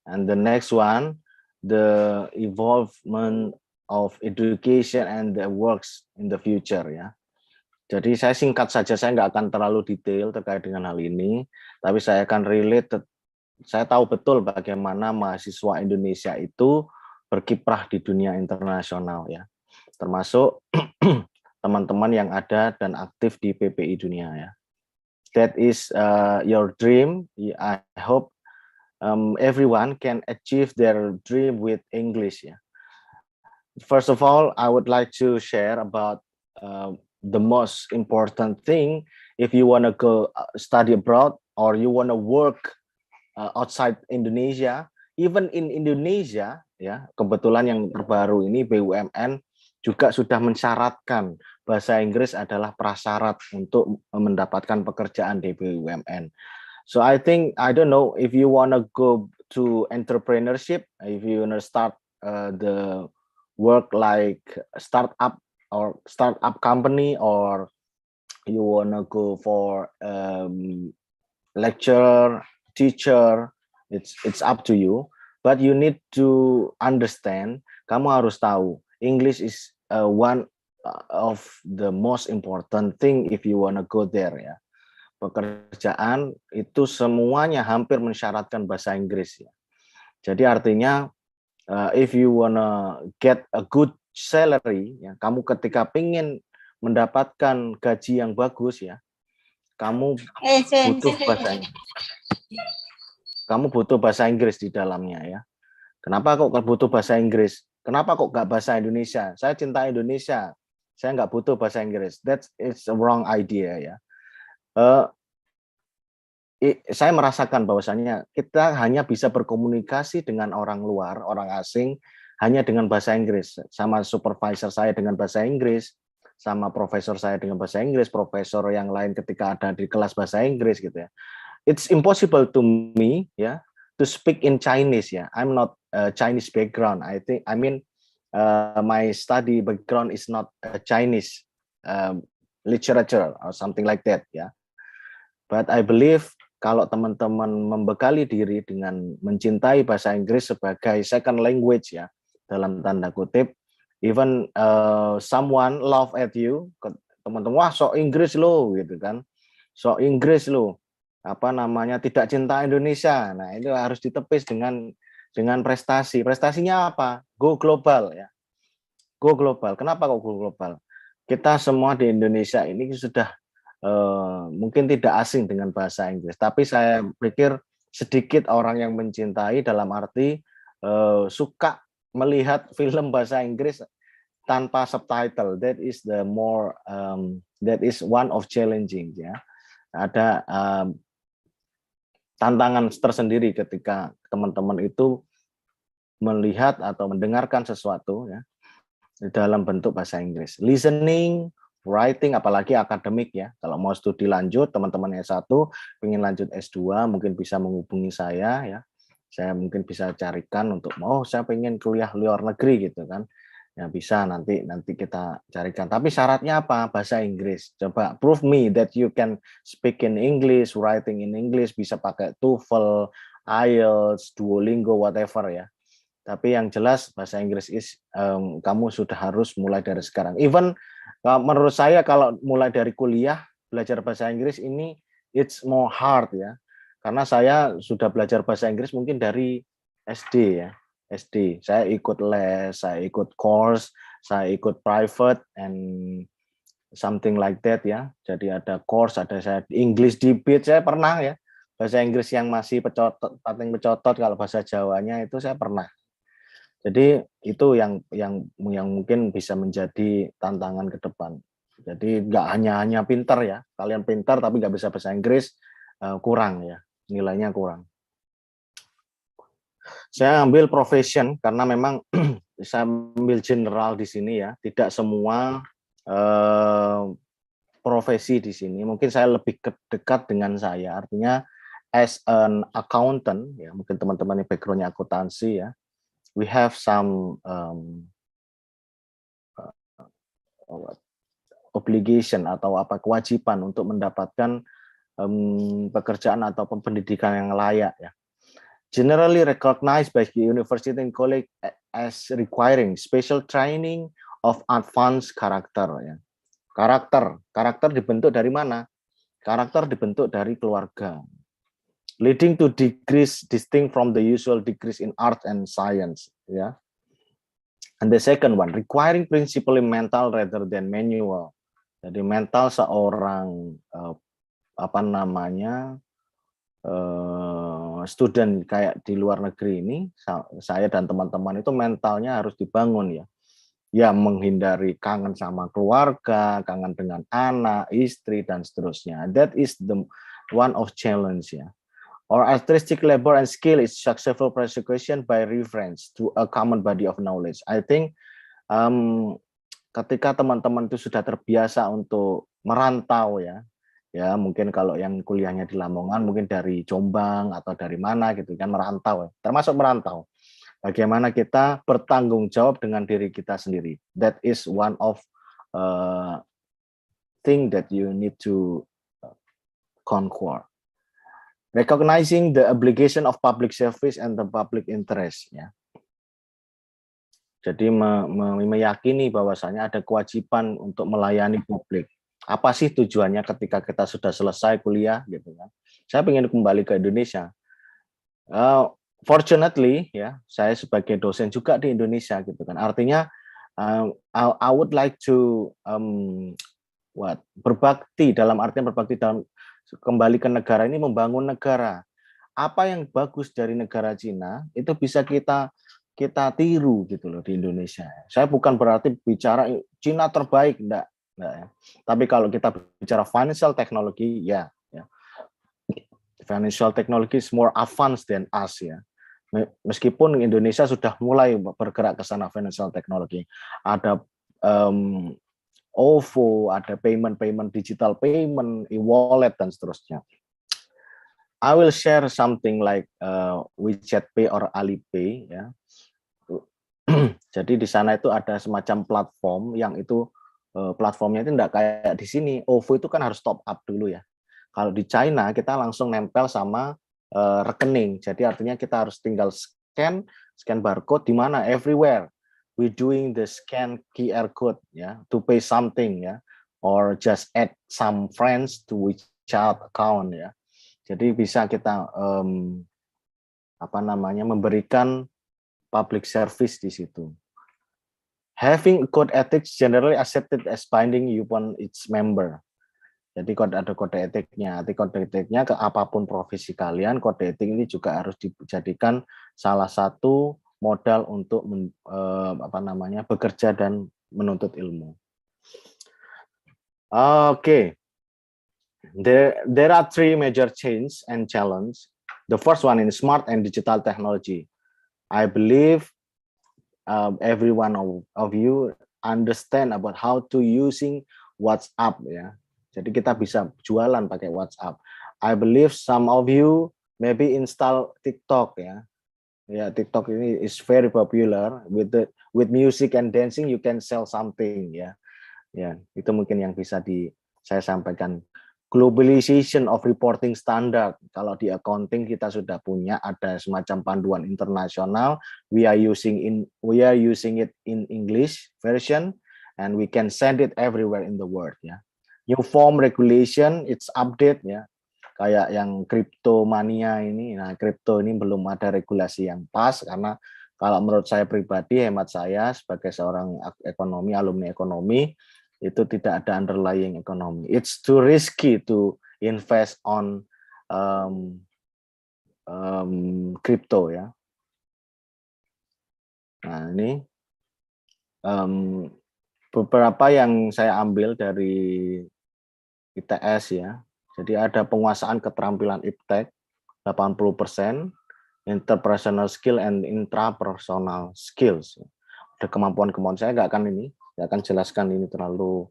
And the next one, the involvement of education and the works in the future ya. Jadi saya singkat saja, saya nggak akan terlalu detail terkait dengan hal ini, tapi saya akan relate. Saya tahu betul bagaimana mahasiswa Indonesia itu berkiprah di dunia internasional ya, termasuk teman-teman yang ada dan aktif di PPI Dunia ya. That is your dream. I hope everyone can achieve their dream with English. Yeah. First of all, I would like to share about the most important thing if you want to go study abroad or you want to work outside Indonesia. Even in Indonesia, ya kebetulan yang terbaru ini BUMN juga sudah mensyaratkan bahasa Inggris adalah prasyarat untuk mendapatkan pekerjaan di BUMN. So I think, I don't know, if you want to go to entrepreneurship, if you want to start the work like startup or startup company, or you want to go for lecturer, teacher, it's up to you. But you need to understand, kamu harus tahu, English is one of the most important thing if you want to go there ya. Pekerjaan itu semuanya hampir mensyaratkan bahasa Inggris ya. Jadi artinya if you wanna get a good salary ya, kamu ketika pengen mendapatkan gaji yang bagus ya, kamu butuh bahasa Inggris. Kamu butuh bahasa Inggris di dalamnya ya. Kenapa kok butuh bahasa Inggris? Kenapa kok nggak bahasa Indonesia? Saya cinta Indonesia, saya nggak butuh bahasa Inggris. It's a wrong idea ya. Saya merasakan bahwasannya kita hanya bisa berkomunikasi dengan orang luar, orang asing, hanya dengan bahasa Inggris. Sama supervisor saya dengan bahasa Inggris, sama profesor saya dengan bahasa Inggris, profesor yang lain ketika ada di kelas bahasa Inggris gitu ya. It's impossible to me ya to speak in Chinese ya. I'm not Chinese background. I mean my study background is not Chinese literature or something like that ya. But I believe kalau teman-teman membekali diri dengan mencintai bahasa Inggris sebagai second language ya, dalam tanda kutip, even someone laugh at you, teman-teman, wah sok Inggris lo gitu kan, sok Inggris lo, apa namanya, tidak cinta Indonesia. Nah itu harus ditepis dengan prestasi. Prestasinya apa? Go global ya. Go global. Kenapa kok go global? Kita semua di Indonesia ini sudah mungkin tidak asing dengan bahasa Inggris, tapi saya pikir sedikit orang yang mencintai dalam arti suka melihat film bahasa Inggris tanpa subtitle. That is the more that is one of challenging ya. Ada tantangan tersendiri ketika teman-teman itu melihat atau mendengarkan sesuatu ya dalam bentuk bahasa Inggris. Listening, writing, apalagi akademik ya. Kalau mau studi lanjut, teman-teman S1 ingin lanjut S2 mungkin bisa menghubungi saya ya. Saya mungkin bisa carikan untuk saya pengen kuliah luar negeri gitu kan. Ya bisa nanti kita carikan. Tapi syaratnya apa? Bahasa Inggris. Coba prove me that you can speak in English, writing in English, bisa pakai TOEFL, IELTS, Duolingo, whatever ya. Tapi yang jelas bahasa Inggris kamu sudah harus mulai dari sekarang. Even menurut saya kalau mulai dari kuliah belajar bahasa Inggris ini it's more hard ya. Karena saya sudah belajar bahasa Inggris mungkin dari SD ya. SD. Saya ikut les, saya ikut course, saya ikut private and something like that ya. Jadi ada course, ada saya English debate saya pernah ya. Bahasa Inggris yang masih paling pecotot, kalau bahasa Jawanya itu saya pernah. Jadi itu yang mungkin bisa menjadi tantangan ke depan. Jadi nggak hanya pintar ya, kalian pintar tapi nggak bisa bahasa Inggris, kurang ya, nilainya kurang. Saya ambil profession karena memang saya ambil general di sini ya, tidak semua profesi di sini. Mungkin saya lebih dekat dengan saya, artinya as an accountant ya, mungkin teman-teman yang backgroundnya akuntansi ya, we have some obligation atau kewajiban untuk mendapatkan pekerjaan atau pendidikan yang layak ya. Generally recognized by the university and college as requiring special training of advanced character ya. Karakter dibentuk dari mana? Karakter dibentuk dari keluarga. Leading to degrees distinct from the usual degrees in art and science ya. And the second one, requiring principally mental rather than manual. Jadi mental seorang student kayak di luar negeri ini, saya dan teman-teman itu mentalnya harus dibangun ya. Ya menghindari kangen sama keluarga, kangen dengan anak, istri dan seterusnya. That is the one of challenge ya. Or artistic labor and skill is successful prosecution by reference to a common body of knowledge. I think ketika teman-teman itu sudah terbiasa untuk merantau ya mungkin kalau yang kuliahnya di Lamongan mungkin dari Jombang atau dari mana gitu kan, merantau ya. Termasuk merantau. Bagaimana kita bertanggung jawab dengan diri kita sendiri. That is one of thing that you need to conquer. Recognizing the obligation of public service and the public interest ya. Jadi meyakini bahwasanya ada kewajiban untuk melayani publik. Apa sih tujuannya ketika kita sudah selesai kuliah gitu kan? Saya ingin kembali ke Indonesia. Fortunately ya, saya sebagai dosen juga di Indonesia gitu kan. Artinya I would like to berbakti dalam kembali ke negara ini, membangun negara. Apa yang bagus dari negara Cina itu bisa kita tiru gitu loh di Indonesia. Saya bukan berarti bicara Cina terbaik, enggak ya. Tapi kalau kita bicara financial technology ya. Financial technology is more advanced than us ya. Meskipun Indonesia sudah mulai bergerak ke sana financial technology. Ada OVO, ada payment digital payment, e-wallet dan seterusnya. I will share something like WeChat Pay or Alipay ya. Jadi di sana itu ada semacam platform yang itu platformnya itu enggak kayak di sini. OVO itu kan harus top up dulu ya. Kalau di China kita langsung nempel sama rekening. Jadi artinya kita harus tinggal scan barcode di mana, everywhere. We doing the scan QR code ya to pay something ya, or just add some friends to WeChat account ya. Jadi bisa kita memberikan public service di situ. Having code ethics generally accepted as binding upon its member. Jadi ada kode etiknya. Nanti kode etiknya ke apapun profesi kalian, kode etik ini juga harus dijadikan salah satu modal untuk bekerja dan menuntut ilmu. Okay. There are three major change and challenge. The first one in smart and digital technology. I believe every one of you understand about how to using WhatsApp ya. Jadi kita bisa jualan pakai WhatsApp. I believe some of you maybe install TikTok ya. Ya, TikTok ini is very popular with music and dancing you can sell something ya. Ya, itu mungkin yang bisa saya sampaikan. Globalization of reporting standard. Kalau di accounting kita sudah punya ada semacam panduan internasional. We are using it in English version and we can send it everywhere in the world ya. New form regulation it's update ya. Kayak yang kriptomania ini, nah kripto ini belum ada regulasi yang pas karena kalau menurut saya pribadi, hemat saya sebagai seorang ekonomi, alumni ekonomi, itu tidak ada underlying ekonomi. It's too risky to invest on crypto ya. Nah ini beberapa yang saya ambil dari ITS ya. Jadi ada penguasaan keterampilan iptek 80%, interpersonal skill and intrapersonal skills. Ada kemampuan-kemampuan, saya nggak akan jelaskan ini terlalu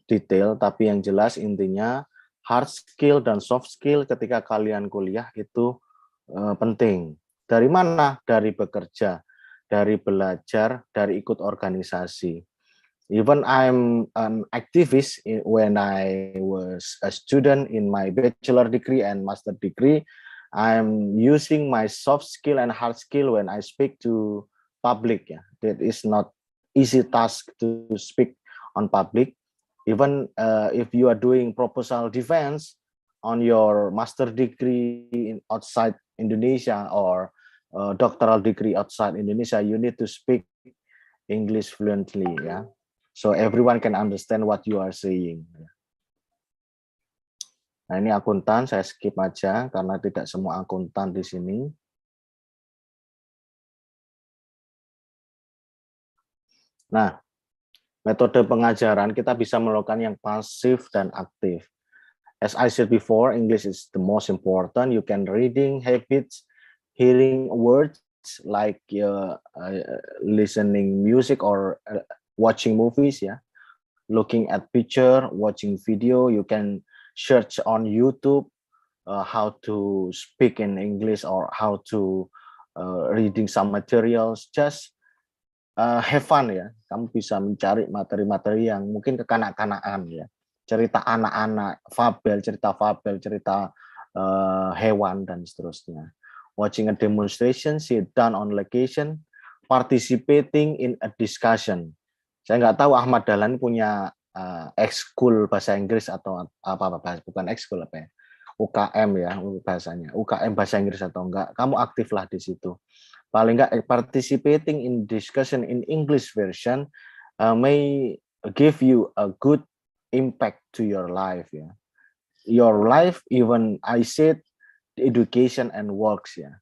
detail, tapi yang jelas intinya hard skill dan soft skill ketika kalian kuliah itu penting. Dari mana? Dari bekerja, dari belajar, dari ikut organisasi. Even I'm an activist when I was a student in my bachelor degree and master degree, I'm using my soft skill and hard skill when I speak to public. Yeah, that is not easy task to speak on public. Even if you are doing proposal defense on your master degree outside Indonesia or doctoral degree outside Indonesia, you need to speak English fluently. Yeah. So everyone can understand what you are saying. Nah ini akuntan, saya skip aja karena tidak semua akuntan di sini. Nah, metode pengajaran kita bisa melakukan yang pasif dan aktif. As I said before, English is the most important. You can reading habits, hearing words like listening music or watching movies ya. Looking at picture, watching video, you can search on YouTube how to speak in English or how to reading some materials. Just have fun ya. Kamu bisa mencari materi-materi yang mungkin kekanak-kanakan ya. Cerita anak-anak, cerita hewan dan seterusnya. Watching a demonstration, sit down on location, participating in a discussion. Saya nggak tahu Ahmad Dahlan punya ekskul bahasa Inggris atau bukan ekskul apa ya, UKM ya bahasanya, UKM bahasa Inggris atau enggak, kamu aktiflah di situ. Paling enggak participating in discussion in English version may give you a good impact to your life ya. Your life even I said education and works ya.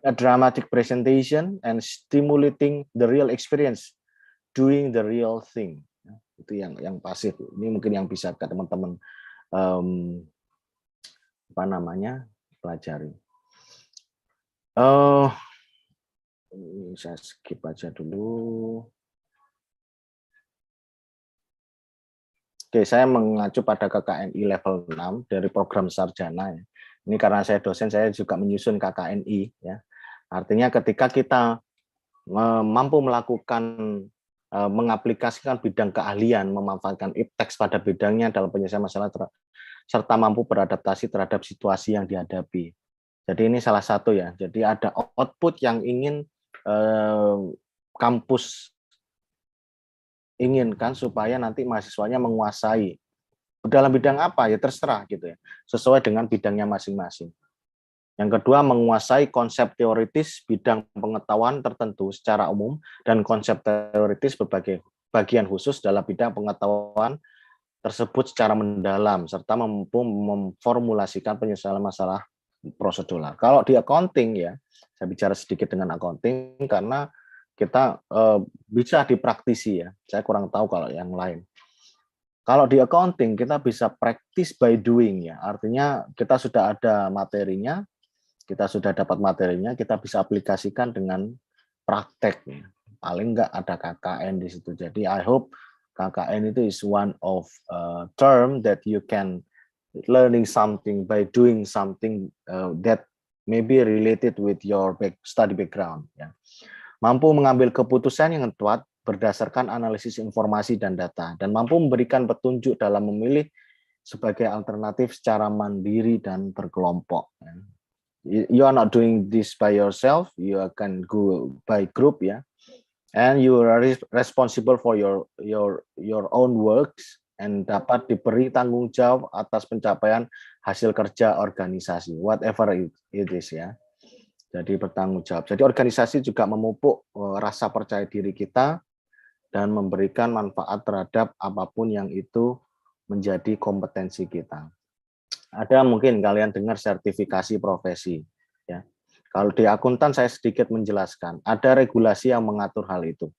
A dramatic presentation and stimulating the real experience, doing the real thing. Itu yang pasif. Ini mungkin yang bisa ke teman-teman pelajari. Ini saya skip aja dulu. Oke, saya mengacu pada KKNI level 6 dari program sarjana. Ya. Ini karena saya dosen, saya juga menyusun KKNI. Ya. Artinya ketika kita mampu melakukan, mengaplikasikan bidang keahlian, memanfaatkan iptek pada bidangnya dalam penyelesaian masalah, serta mampu beradaptasi terhadap situasi yang dihadapi. Jadi ini salah satu ya. Jadi ada output yang ingin kampus inginkan supaya nanti mahasiswanya menguasai dalam bidang apa ya terserah gitu ya, sesuai dengan bidangnya masing-masing. Yang kedua, menguasai konsep teoritis bidang pengetahuan tertentu secara umum dan konsep teoritis berbagai bagian khusus dalam bidang pengetahuan tersebut secara mendalam serta mampu memformulasikan penyelesaian masalah prosedural. Kalau di accounting ya, saya bicara sedikit dengan accounting karena kita bisa dipraktisi ya. Saya kurang tahu kalau yang lain. Kalau di accounting kita bisa practice by doing ya. Artinya kita sudah ada materinya, kita sudah dapat materinya, kita bisa aplikasikan dengan praktek. Ya. Paling enggak ada KKN di situ. Jadi I hope KKN itu is one of term that you can learning something by doing something that maybe related with your study background. Ya. Mampu mengambil keputusan yang tepat berdasarkan analisis informasi dan data, dan mampu memberikan petunjuk dalam memilih sebagai alternatif secara mandiri dan berkelompok. You are not doing this by yourself, you can go by group, ya. And you are responsible for your own works, and dapat diberi tanggung jawab atas pencapaian hasil kerja organisasi, whatever it is, ya. Jadi bertanggung jawab. Jadi organisasi juga memupuk rasa percaya diri kita dan memberikan manfaat terhadap apapun yang itu menjadi kompetensi kita. Ada mungkin kalian dengar sertifikasi profesi, ya. Kalau di akuntan saya sedikit menjelaskan, ada regulasi yang mengatur hal itu.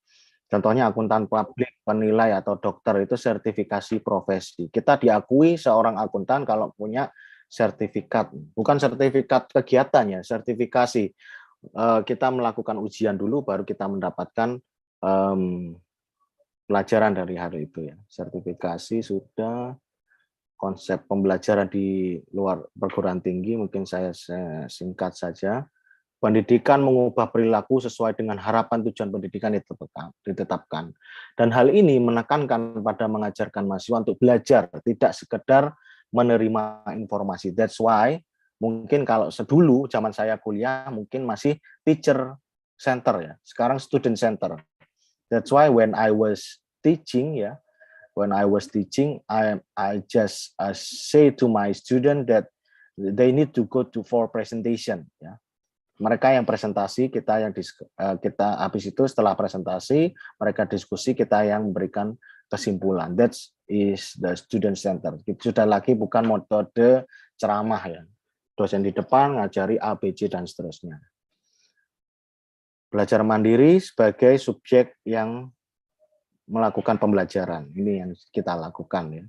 Contohnya akuntan publik, penilai atau dokter itu sertifikasi profesi. Kita diakui seorang akuntan kalau punya sertifikat, bukan sertifikat kegiatannya, sertifikasi. Kita melakukan ujian dulu baru kita mendapatkan pelajaran dari hari itu, ya. Sertifikasi sudah. Konsep pembelajaran di luar perguruan tinggi mungkin saya singkat saja. Pendidikan mengubah perilaku sesuai dengan harapan tujuan pendidikan ditetapkan. Dan hal ini menekankan pada mengajarkan mahasiswa untuk belajar, tidak sekedar menerima informasi. That's why mungkin kalau sedulu zaman saya kuliah mungkin masih teacher center, ya. Sekarang student center. That's why when I was teaching, ya, I just say to my student that they need to go for presentation, ya. Mereka yang presentasi, kita habis itu setelah presentasi mereka diskusi, kita yang memberikan kesimpulan. That is the student center. Sudah lagi bukan metode ceramah, ya. Dosen di depan ngajari A, B, C dan seterusnya. Belajar mandiri sebagai subjek yang melakukan pembelajaran. Ini yang kita lakukan, ya.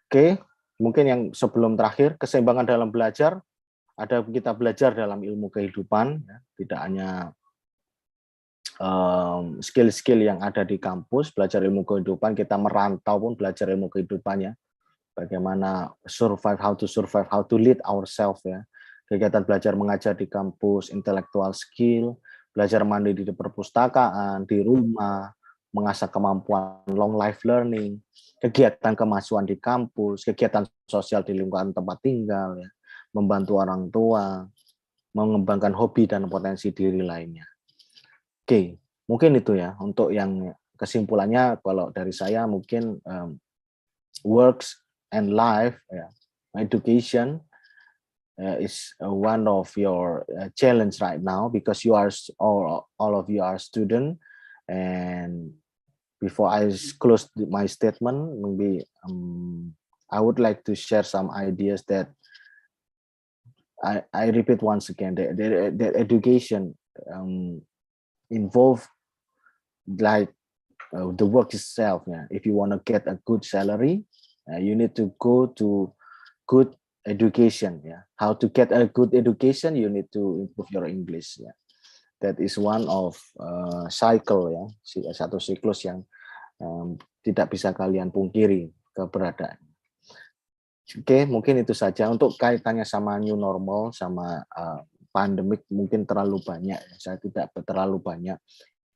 Oke, mungkin yang sebelum terakhir, keseimbangan dalam belajar. Ada kita belajar dalam ilmu kehidupan, ya. Tidak hanya skill-skill yang ada di kampus, belajar ilmu kehidupan, kita merantau pun belajar ilmu kehidupannya. Bagaimana how to lead ourselves, ya. Kegiatan belajar mengajar di kampus, intellectual skill, belajar mandiri di perpustakaan, di rumah, mengasah kemampuan long life learning, kegiatan kemahasiswaan di kampus, kegiatan sosial di lingkungan tempat tinggal, ya, membantu orang tua, mengembangkan hobi dan potensi diri lainnya. Oke, mungkin itu, ya, untuk yang kesimpulannya kalau dari saya mungkin works and life, ya, education is one of your challenge right now because you are all of you are student. And before I close my statement, maybe I would like to share some ideas that I repeat once again, that education involve like the work itself. Yeah. If you want to get a good salary, you need to go to good education. Yeah. How to get a good education? You need to improve your English. Yeah. That is one of cycle, ya, satu siklus yang tidak bisa kalian pungkiri keberadaan. Oke, mungkin itu saja. Untuk kaitannya sama new normal, sama pandemik mungkin terlalu banyak. Saya tidak terlalu banyak.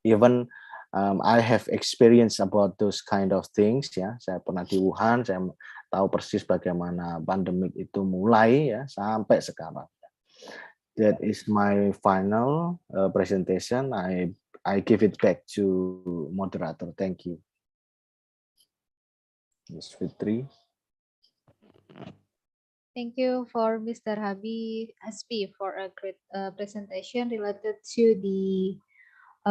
Even I have experience about those kind of things, ya. Saya pernah di Wuhan, saya tahu persis bagaimana pandemik itu mulai, ya, sampai sekarang. That is my final presentation. I give it back to moderator. Thank you. Ms. Fitri. Thank you for Mr. Hasbi for a great presentation related to the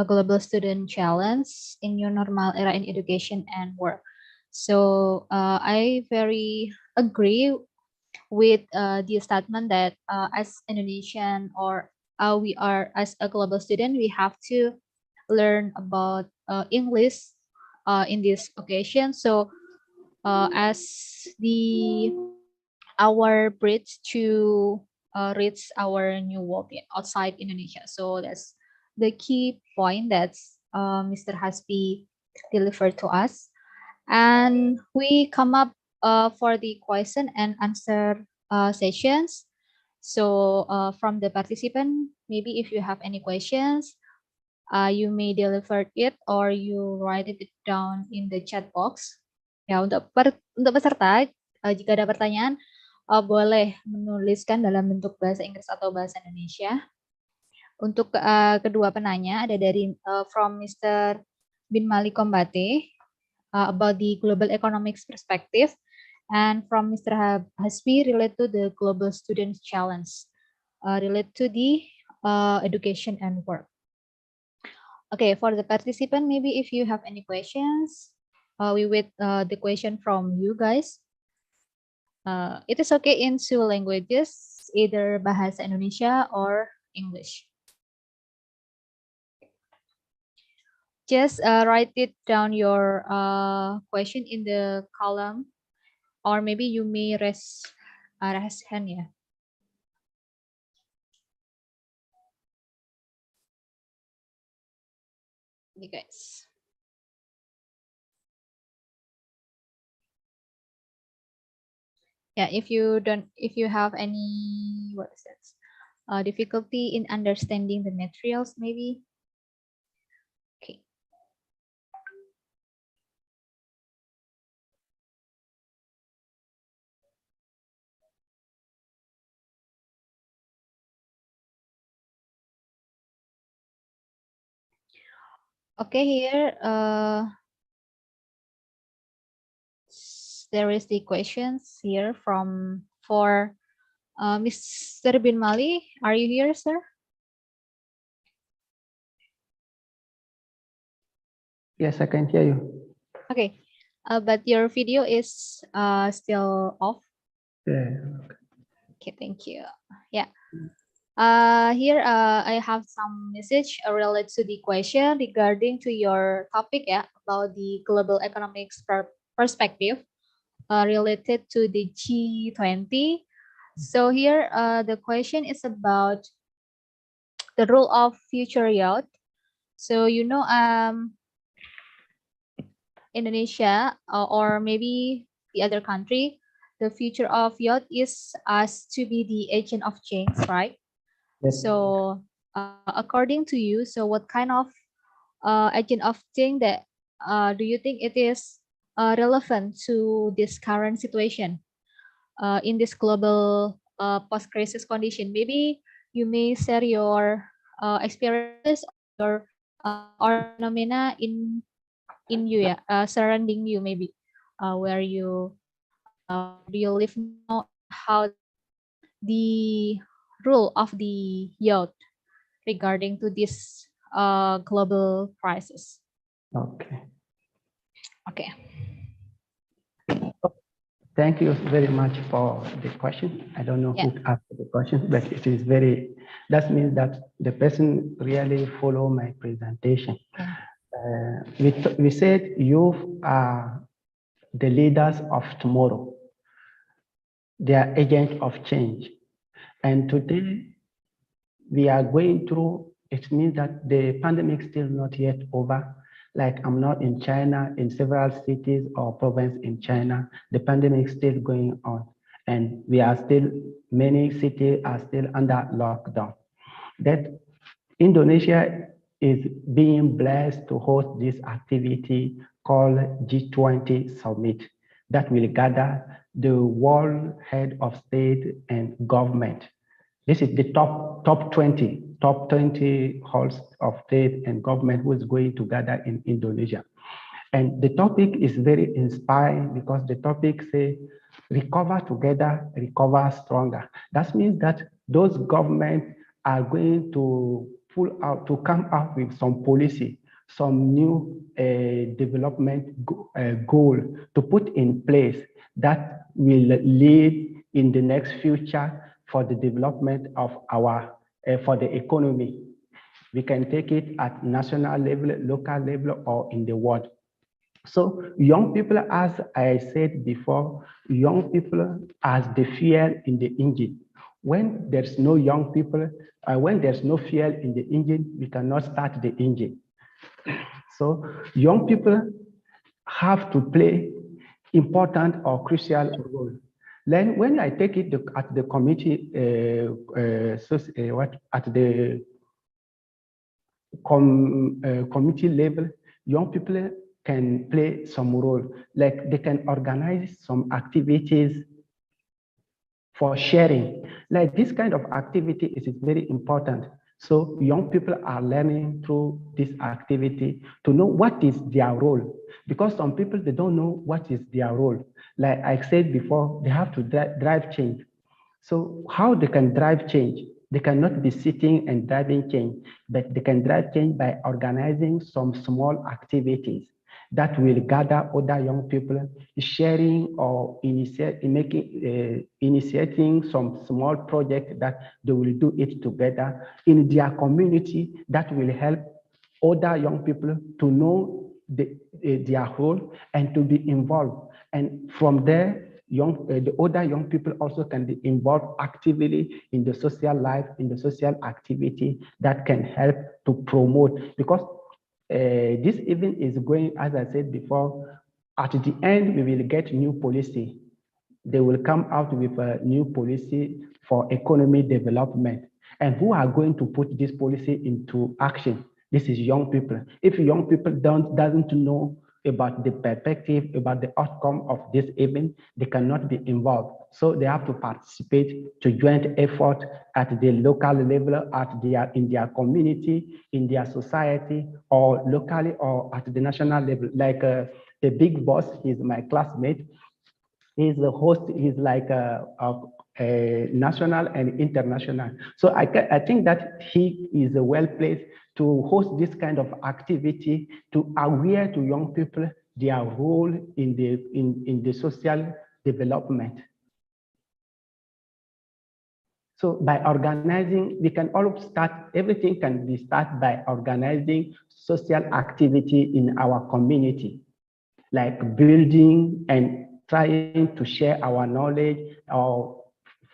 Global Student Challenge in New Normal Era in Education and Work. So I very agree with the statement that as Indonesian or we are as a global student, we have to learn about English in this occasion. So as our bridge to reach our new world outside Indonesia. So that's the key point that Mr. Hasbi delivered to us. And we come up for the question and answer sessions. So from the participant, maybe if you have any questions, you may deliver it or you write it down in the chat box. Ya, untuk peserta, jika ada pertanyaan, boleh menuliskan dalam bentuk bahasa Inggris atau bahasa Indonesia. Untuk kedua penanya ada dari from Mr. Bin Mali Kombate about the global economics perspective, and from Mr. Hasbi relate to the global students challenge, relate to the education and work. Okay, for the participant, maybe if you have any questions, we wait the question from you guys. It is okay in two languages, either Bahasa Indonesia or English. Just write it down your question in the column, or maybe you may raise hand, yeah. You guys. Yeah, if you have any, what is that? Difficulty in understanding the materials, maybe. Okay. Okay, here there is the questions here for Mr. Bin Mali. Are you here, sir? Yes, I can hear you. Okay, but your video is still off. Yeah. Okay, thank you. Yeah. Here I have some message related to the question regarding to your topic, yeah, about the global economics perspective related to the G20. So here the question is about the role of future youth. So Indonesia or maybe the other country, the future of youth is us to be the agent of change, right? Yes. So according to you, so what kind of agent of change that do you think it is relevant to this current situation in this global post-crisis condition? Maybe you may share your experiences or or phenomena in you, yeah, surrounding you, maybe where do you live now, and how the role of the youth regarding to this global crisis. Okay. Okay. Thank you very much for the question. I don't know who asked the question, but it is that means that the person really follow my presentation. Yeah. We said youth are the leaders of tomorrow. They are agents of change. And today we are going through, it means that the pandemic is still not yet over. Like I'm not in China, in several cities or provinces in China, the pandemic is still going on. And many cities are still under lockdown. That Indonesia is being blessed to host this activity called G20 Summit that will gather the world head of state and government. This is the top 20 hosts of state and government who is going to gather in Indonesia. And the topic is very inspiring because the topic says, recover together, recover stronger. That means that those governments are going to come up with some policy, some new development goal to put in place that will lead in the next future for the development of for the economy. We can take it at national level, local level, or in the world. So young people, as I said before, young people as the fuel in the engine. When there's no young people, when there's no fuel in the engine, we cannot start the engine. So young people have to play important or crucial role. Then when I take it at the committee, at the committee level, young people can play some role, like they can organize some activities for sharing. Like this kind of activity is very important. So young people are learning through this activity to know what is their role, because some people, they don't know what is their role. Like I said before, they have to drive change. So how they can drive change? They cannot be sitting and driving change, but they can drive change by organizing some small activities that will gather other young people, sharing or initiating some small project that they will do it together in their community, that will help other young people to know their role and to be involved. And from there, the other young people also can be involved actively in the social life, in the social activity that can help to promote. Because this event is going, as I said before, at the end, we will get new policy. They will come out with a new policy for economy development. And who are going to put this policy into action? This is young people. If young people doesn't know about the perspective, about the outcome of this event, they cannot be involved. So they have to participate to joint effort at the local level, in their community, in their society, or locally, or at the national level. Like the big boss, he's my classmate. He's the host. He's like a national and international. So I think that he is well placed to host this kind of activity, to aware to young people their role in the social development. So by organizing, we can all start, everything can be started by organizing social activity in our community, like building and trying to share our knowledge, or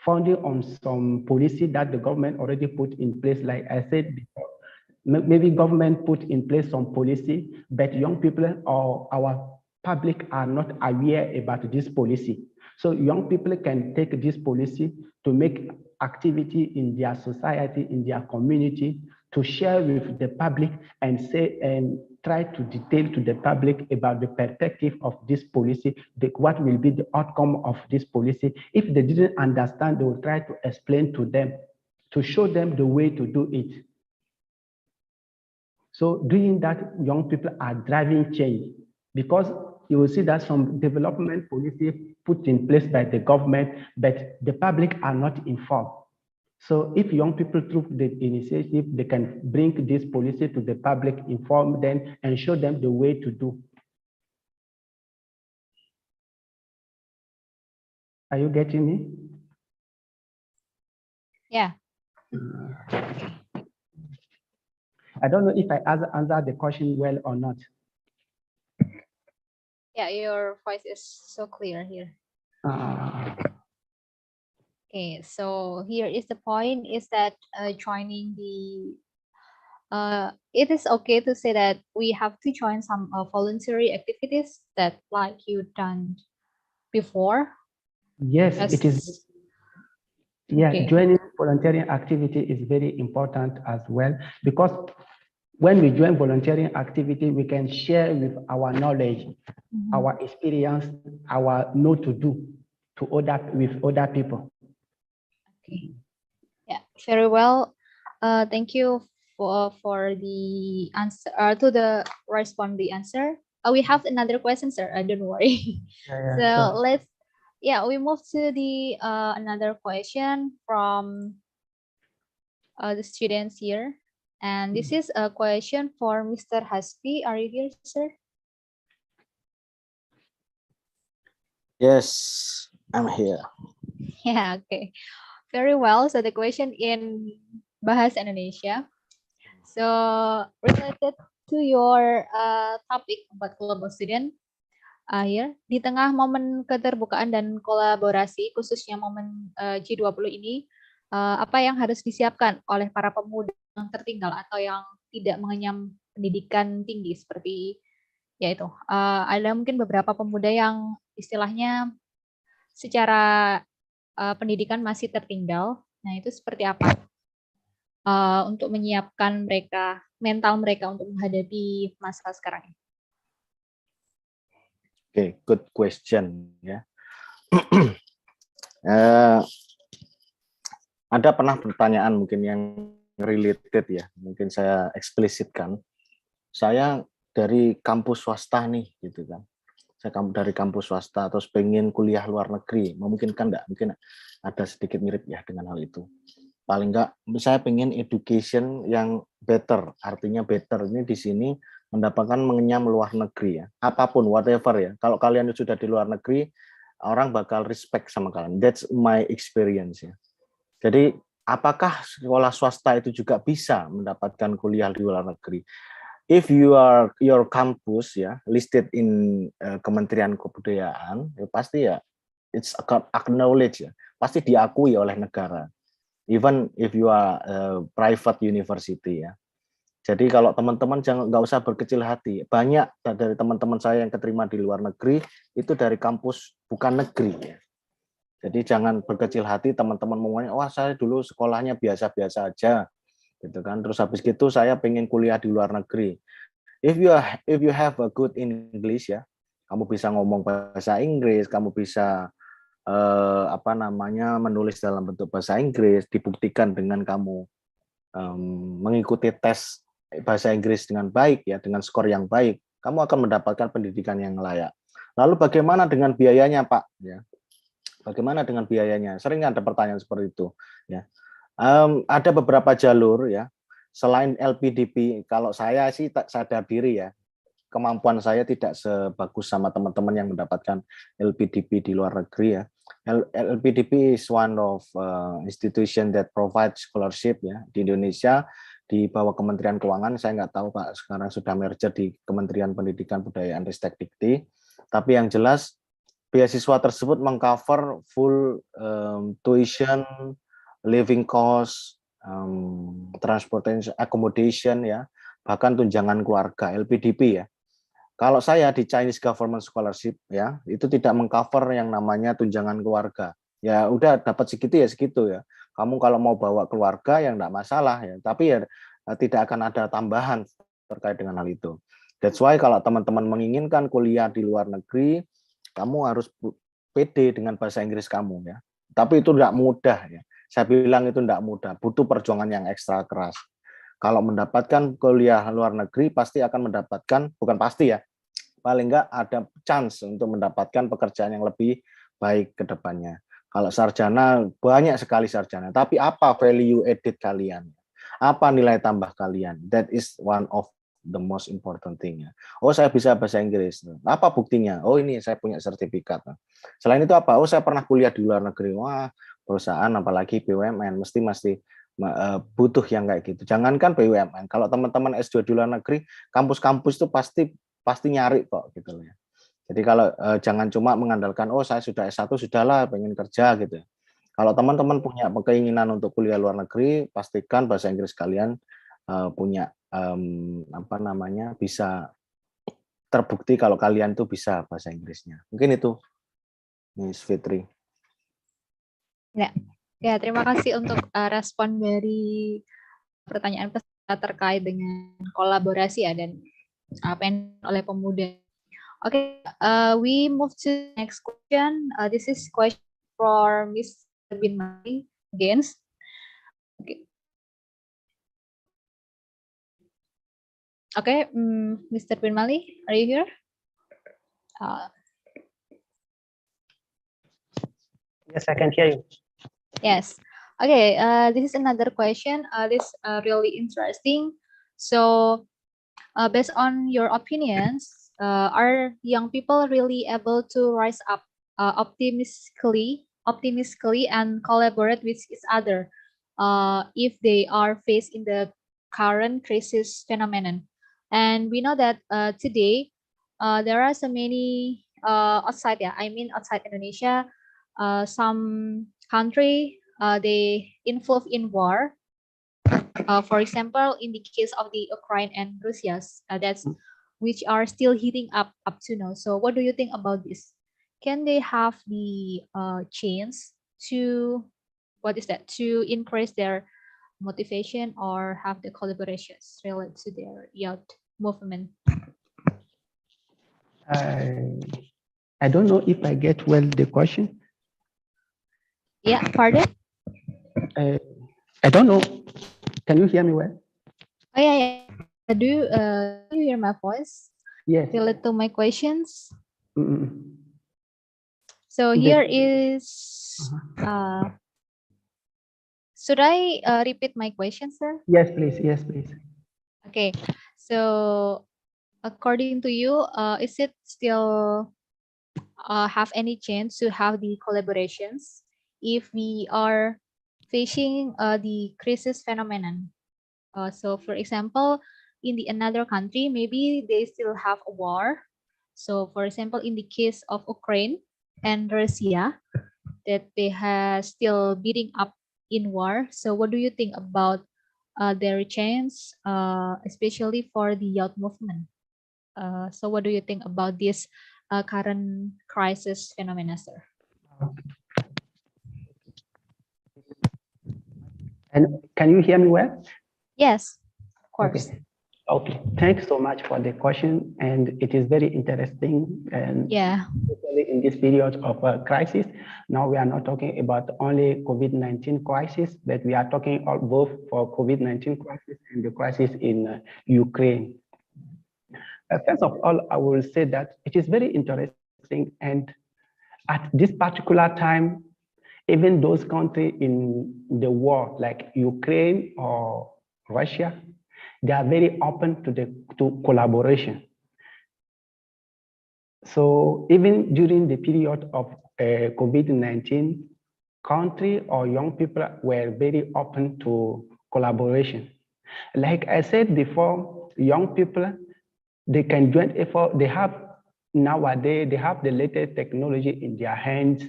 founding on some policy that the government already put in place. Like I said before, maybe government put in place some policy, but young people or our public are not aware about this policy. So young people can take this policy to make activity in their society, in their community, to share with the public and say and try to detail to the public about the perspective of this policy, what will be the outcome of this policy. If they didn't understand, they will try to explain to them, to show them the way to do it. So doing that, young people are driving change, because you will see that some development policy put in place by the government, but the public are not informed. So if young people through the initiative, they can bring this policy to the public, inform them, and show them the way to do. Are you getting me? Yeah. I don't know if I answered the question well or not. Yeah, your voice is so clear here. Okay, so here is the point, is that joining the it is okay to say that we have to join some voluntary activities that like you done before. Yes, it is. Yeah, Okay. joining volunteering activity is very important as well, because when we join volunteering activity, we can share with our knowledge, our experience, our know to do to with other people. Okay. Yeah, very well. Thank you for the answer to the respond the answer. We have another question, sir. Don't worry. Yeah, So sure. we move to the another question from the students here, and this is a question for Mr. Hasbi. Are you here, sir? Yes, I'm here. Yeah. Okay. Very well. So the question in Bahasa Indonesia. So related to your topic about global student, here di tengah momen keterbukaan dan kolaborasi, khususnya momen G20 ini, apa yang harus disiapkan oleh para pemuda yang tertinggal atau yang tidak mengenyam pendidikan tinggi, seperti yaitu ada mungkin beberapa pemuda yang istilahnya secara pendidikan masih tertinggal. Nah, itu seperti apa untuk menyiapkan mental mereka untuk menghadapi masa sekarang ini? Oke, good question ya. Ada pernah pertanyaan mungkin yang related ya, mungkin saya eksplisitkan. Saya dari kampus swasta nih, gitu kan. Saya dari kampus swasta, terus pengen kuliah luar negeri, memungkinkan enggak? Mungkin ada sedikit mirip ya dengan hal itu. Paling enggak, saya pengen education yang better, artinya better ini di sini mendapatkan mengenyam luar negeri ya, apapun, whatever ya. Kalau kalian sudah di luar negeri, orang bakal respect sama kalian. That's my experience ya. Jadi apakah sekolah swasta itu juga bisa mendapatkan kuliah di luar negeri? If your campus ya listed in Kementerian Kebudayaan, ya pasti ya it's acknowledged ya, pasti diakui oleh negara. Even if you are private university ya. Jadi kalau teman-teman nggak usah berkecil hati. Banyak dari teman-teman saya yang keterima di luar negeri itu dari kampus bukan negeri ya. Jadi jangan berkecil hati teman-teman ngomongnya, wah saya dulu sekolahnya biasa-biasa aja, gitu kan. Terus habis gitu saya pengen kuliah di luar negeri. If you have a good English ya, kamu bisa ngomong bahasa Inggris, kamu bisa menulis dalam bentuk bahasa Inggris, dibuktikan dengan kamu mengikuti tes bahasa Inggris dengan baik ya, dengan skor yang baik, kamu akan mendapatkan pendidikan yang layak. Lalu bagaimana dengan biayanya, Pak? Ya. Bagaimana dengan biayanya? Sering ada pertanyaan seperti itu. Ya, ada beberapa jalur ya. Selain LPDP, kalau saya sih tak sadar diri ya, kemampuan saya tidak sebagus sama teman-teman yang mendapatkan LPDP di luar negeri ya. LPDP is one of institution that provide scholarship ya di Indonesia di bawah Kementerian Keuangan. Saya nggak tahu Pak sekarang sudah merger di Kementerian Pendidikan Budayaan Ristek Dikti. Tapi yang jelas beasiswa tersebut mengcover full tuition, living cost, transportation, accommodation ya, bahkan tunjangan keluarga LPDP ya. Kalau saya di Chinese Government Scholarship ya, itu tidak mengcover yang namanya tunjangan keluarga. Ya udah dapat segitu ya segitu ya. Kamu kalau mau bawa keluarga ya enggak masalah ya, tapi ya tidak akan ada tambahan terkait dengan hal itu. That's why kalau teman-teman menginginkan kuliah di luar negeri, kamu harus pede dengan bahasa Inggris kamu ya. Tapi itu tidak mudah ya. Saya bilang itu tidak mudah, butuh perjuangan yang ekstra keras. Kalau mendapatkan kuliah luar negeri pasti akan mendapatkan, bukan pasti ya, paling enggak ada chance untuk mendapatkan pekerjaan yang lebih baik ke depannya. Kalau sarjana, banyak sekali sarjana. Tapi apa value added kalian? Apa nilai tambah kalian? That is one of the most important thing. Oh, saya bisa bahasa Inggris. Apa buktinya? Oh, ini saya punya sertifikat. Selain itu apa? Oh, saya pernah kuliah di luar negeri. Wah, perusahaan apalagi BUMN mesti butuh yang kayak gitu. Jangankan BUMN, kalau teman-teman S2 di luar negeri, kampus-kampus itu pasti nyari kok gitu loh ya. Jadi kalau jangan cuma mengandalkan oh saya sudah S1 sudahlah pengen kerja gitu. Kalau teman-teman punya keinginan untuk kuliah luar negeri, pastikan bahasa Inggris kalian punya bisa terbukti kalau kalian tuh bisa bahasa Inggrisnya. Mungkin itu, Miss Fitri. Ya, terima kasih untuk respon dari pertanyaan peserta terkait dengan kolaborasi ya dan apa yang oleh pemuda. Oke, we move to next question. This is question for Mr. Bin Mali again. Okay, Mr. Bin Mali, are you here? Yes, I can hear you. Yes. Okay, this is another question. This really interesting. So, based on your opinions, are young people really able to rise up optimistically and collaborate with each other if they are faced in the current crisis phenomenon? And we know that today there are so many outside Indonesia, some country they involved in war. For example, in the case of the Ukraine and Russia, which are still heating up to now. So, what do you think about this? can they have the chance to, what is that, to increase their motivation or have the collaborations related to their youth movement? I don't know if I get well the question. Yeah, pardon? I don't know. Can you hear me well? Oh yeah, yeah. Do you hear my voice Yes. related to my questions? Mm. So The- here is, should I repeat my question, sir? Yes, please. Yes, please. Okay, so according to you, is it still have any chance to have the collaborations if we are facing the crisis phenomenon? So for example, in the another country, maybe they still have a war. So for example, in the case of Ukraine and Russia, that they have still beating up in war. So what do you think about their chance, especially for the youth movement? So what do you think about this current crisis phenomena, sir? And can you hear me well? Yes, of course. Okay. Okay. Thanks so much for the question, and it is very interesting. And Yeah. especially in this period of crisis, now we are not talking about only COVID-19 crisis, but we are talking about both for COVID-19 crisis and the crisis in Ukraine. First of all, I will say that it is very interesting, and at this particular time, even those countries in the war, like Ukraine or Russia, they are very open to collaboration. So even during the period of COVID-19, country or young people were very open to collaboration. Like I said before, young people, they can join effort. They have nowadays, they have the latest technology in their hands,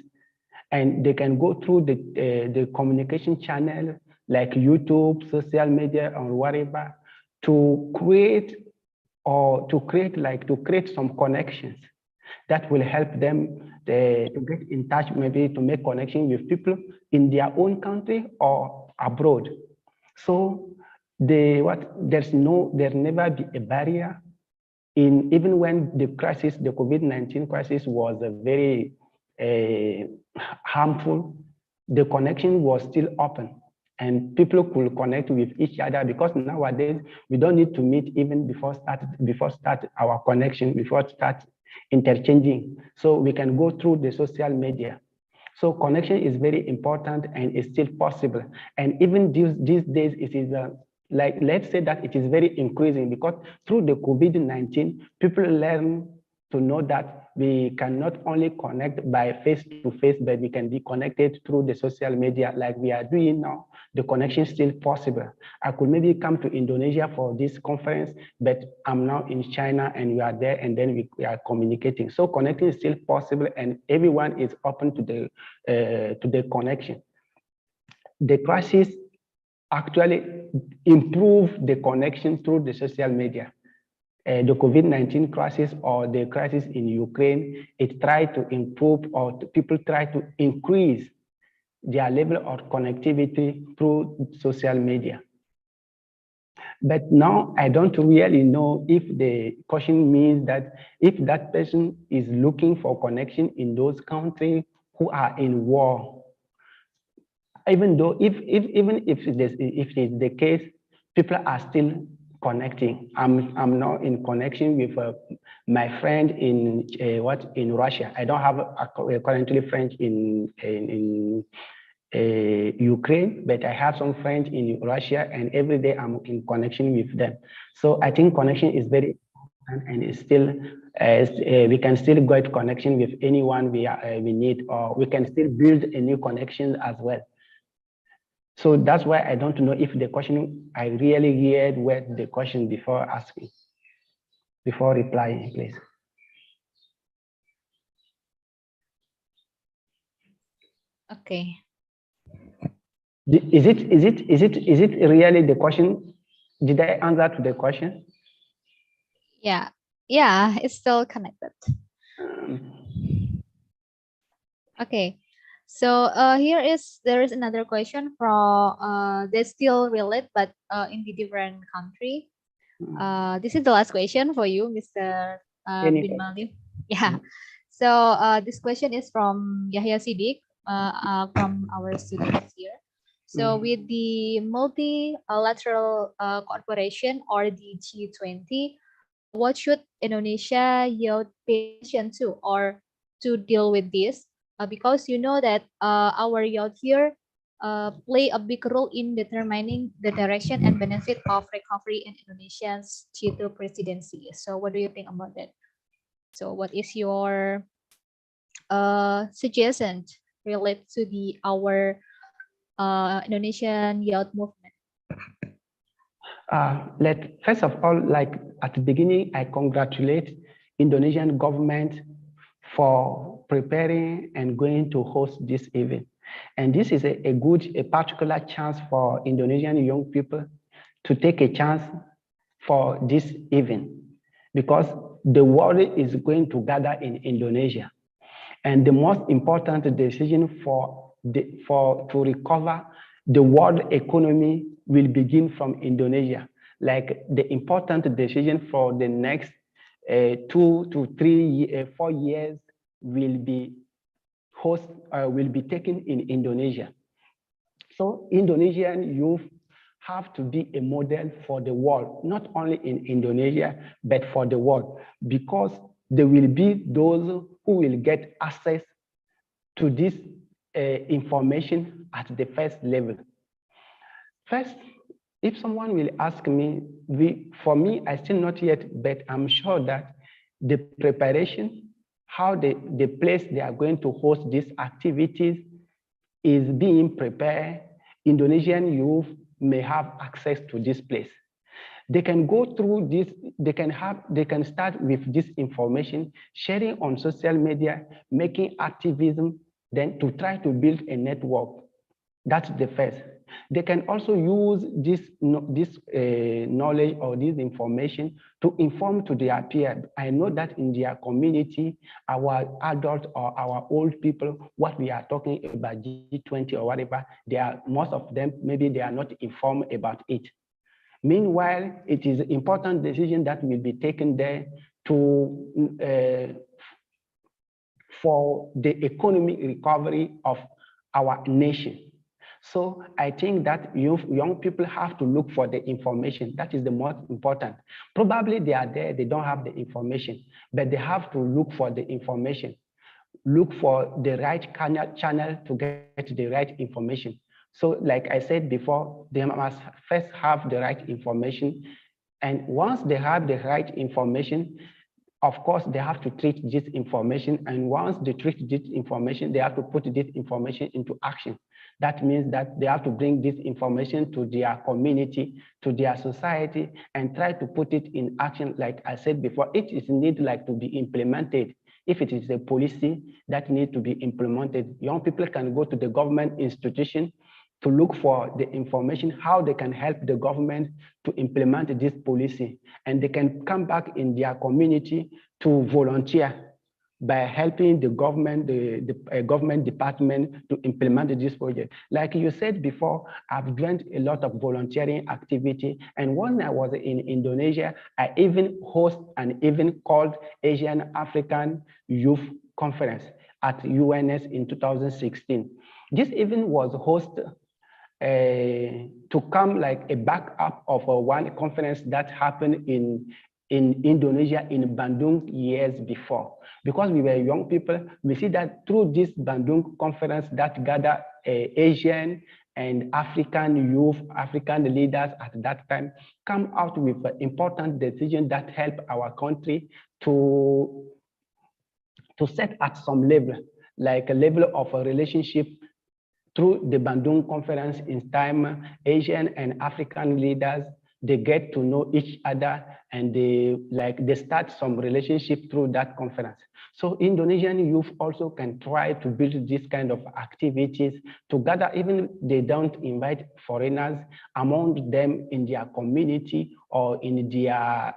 and they can go through the communication channel like YouTube, social media, or whatever, to create to create some connections that will help them to get in touch, maybe to make connection with people in their own country or abroad. So there's never be a barrier in, even when the crisis, the COVID-19 crisis was a very harmful, the connection was still open and people could connect with each other, because nowadays we don't need to meet even before start our connection, before start interchanging. So we can go through the social media. So connection is very important and it's still possible. And even these days, it is like, let's say that it is very increasing, because through the COVID-19, people learn to know that we can not only connect by face to face, but we can be connected through the social media like we are doing now. The connection is still possible. I could maybe come to Indonesia for this conference, but I'm now in China and we are there, and then we are communicating. So connecting is still possible, and everyone is open to the connection. The crisis actually improved the connection through the social media. The COVID-19 crisis or the crisis in Ukraine, it tried to improve, or people try to increase their level of connectivity through social media. But now I don't really know if the question means that if that person is looking for connection in those countries who are in war. Even though even if it's the case, people are still connecting. I'm now in connection with my friend in in Russia. I don't have currently friends in Ukraine, but I have some friends in Russia, and every day I'm in connection with them. So I think connection is very important, and it's still we can still get connection with anyone we need, or we can still build a new connection as well. So that's why I don't know if the question, I really heard what the question before asking, before replying, please. Okay. Is it really the question? Did I answer to the question? Yeah. Yeah, it's still connected. Okay. So there is another question from they still relate but in the different country. This is the last question for you, Mr. Bin Jennifer. Mali. Yeah. So this question is from Yahya Siddiq from our students here. So with the multilateral cooperation or the G20, what should Indonesia youth pay attention to or to deal with this? Because you know that our youth here play a big role in determining the direction and benefit of recovery in Indonesia's G2 presidency. So what do you think about that? So what is your suggestion related to the our Indonesian youth movement? First of all, like at the beginning, I congratulate Indonesian government for preparing and going to host this event. And this is a particular chance for Indonesian young people to take a chance for this event because the world is going to gather in Indonesia. And the most important decision to recover the world economy will begin from Indonesia. Like the important decision for the next 2 to 3, 4 years will be taken in Indonesia. So Indonesian youth have to be a model for the world, not only in Indonesia, but for the world, because there will be those who will get access to this information at the first level. First, if someone will ask me, for me, I still not yet, but I'm sure that the preparation, how the place they are going to host these activities is being prepared. Indonesian youth may have access to this place. They can go through this, they can start with this information, sharing on social media, making activism, then to try to build a network. That's the first. They can also use this knowledge or this information to inform to their peers. I know that in their community, our adults or our old people, what we are talking about G20 or whatever, most of them, maybe they are not informed about it. Meanwhile, it is an important decision that will be taken there for the economic recovery of our nation. So I think that young people have to look for the information. That is the most important. Probably they are there, they don't have the information, but they have to look for the information. Look for the right channel to get the right information. So like I said before, they must first have the right information. And once they have the right information, of course, they have to treat this information. And once they treat this information, they have to put this information into action. That means that they have to bring this information to their community, to their society, and try to put it in action. Like I said before, it is need like to be implemented. If it is a policy that needs to be implemented, young people can go to the government institution to look for the information, how they can help the government to implement this policy. And they can come back in their community to volunteer by helping the government, the government department to implement this project. Like you said before, I've joined a lot of volunteering activity. And when I was in Indonesia, I even host an event called Asian African Youth Conference at UNS in 2016. This event was hosted to come like a backup of one conference that happened in Indonesia in Bandung years before. Because we were young people, we see that through this Bandung conference that gathered Asian and African youth, African leaders at that time, come out with an important decision that help our country to set at some level, like a level of a relationship. Through the Bandung conference in time, Asian and African leaders, they get to know each other and they start some relationship through that conference. So Indonesian youth also can try to build this kind of activities together, even they don't invite foreigners among them in their community or in their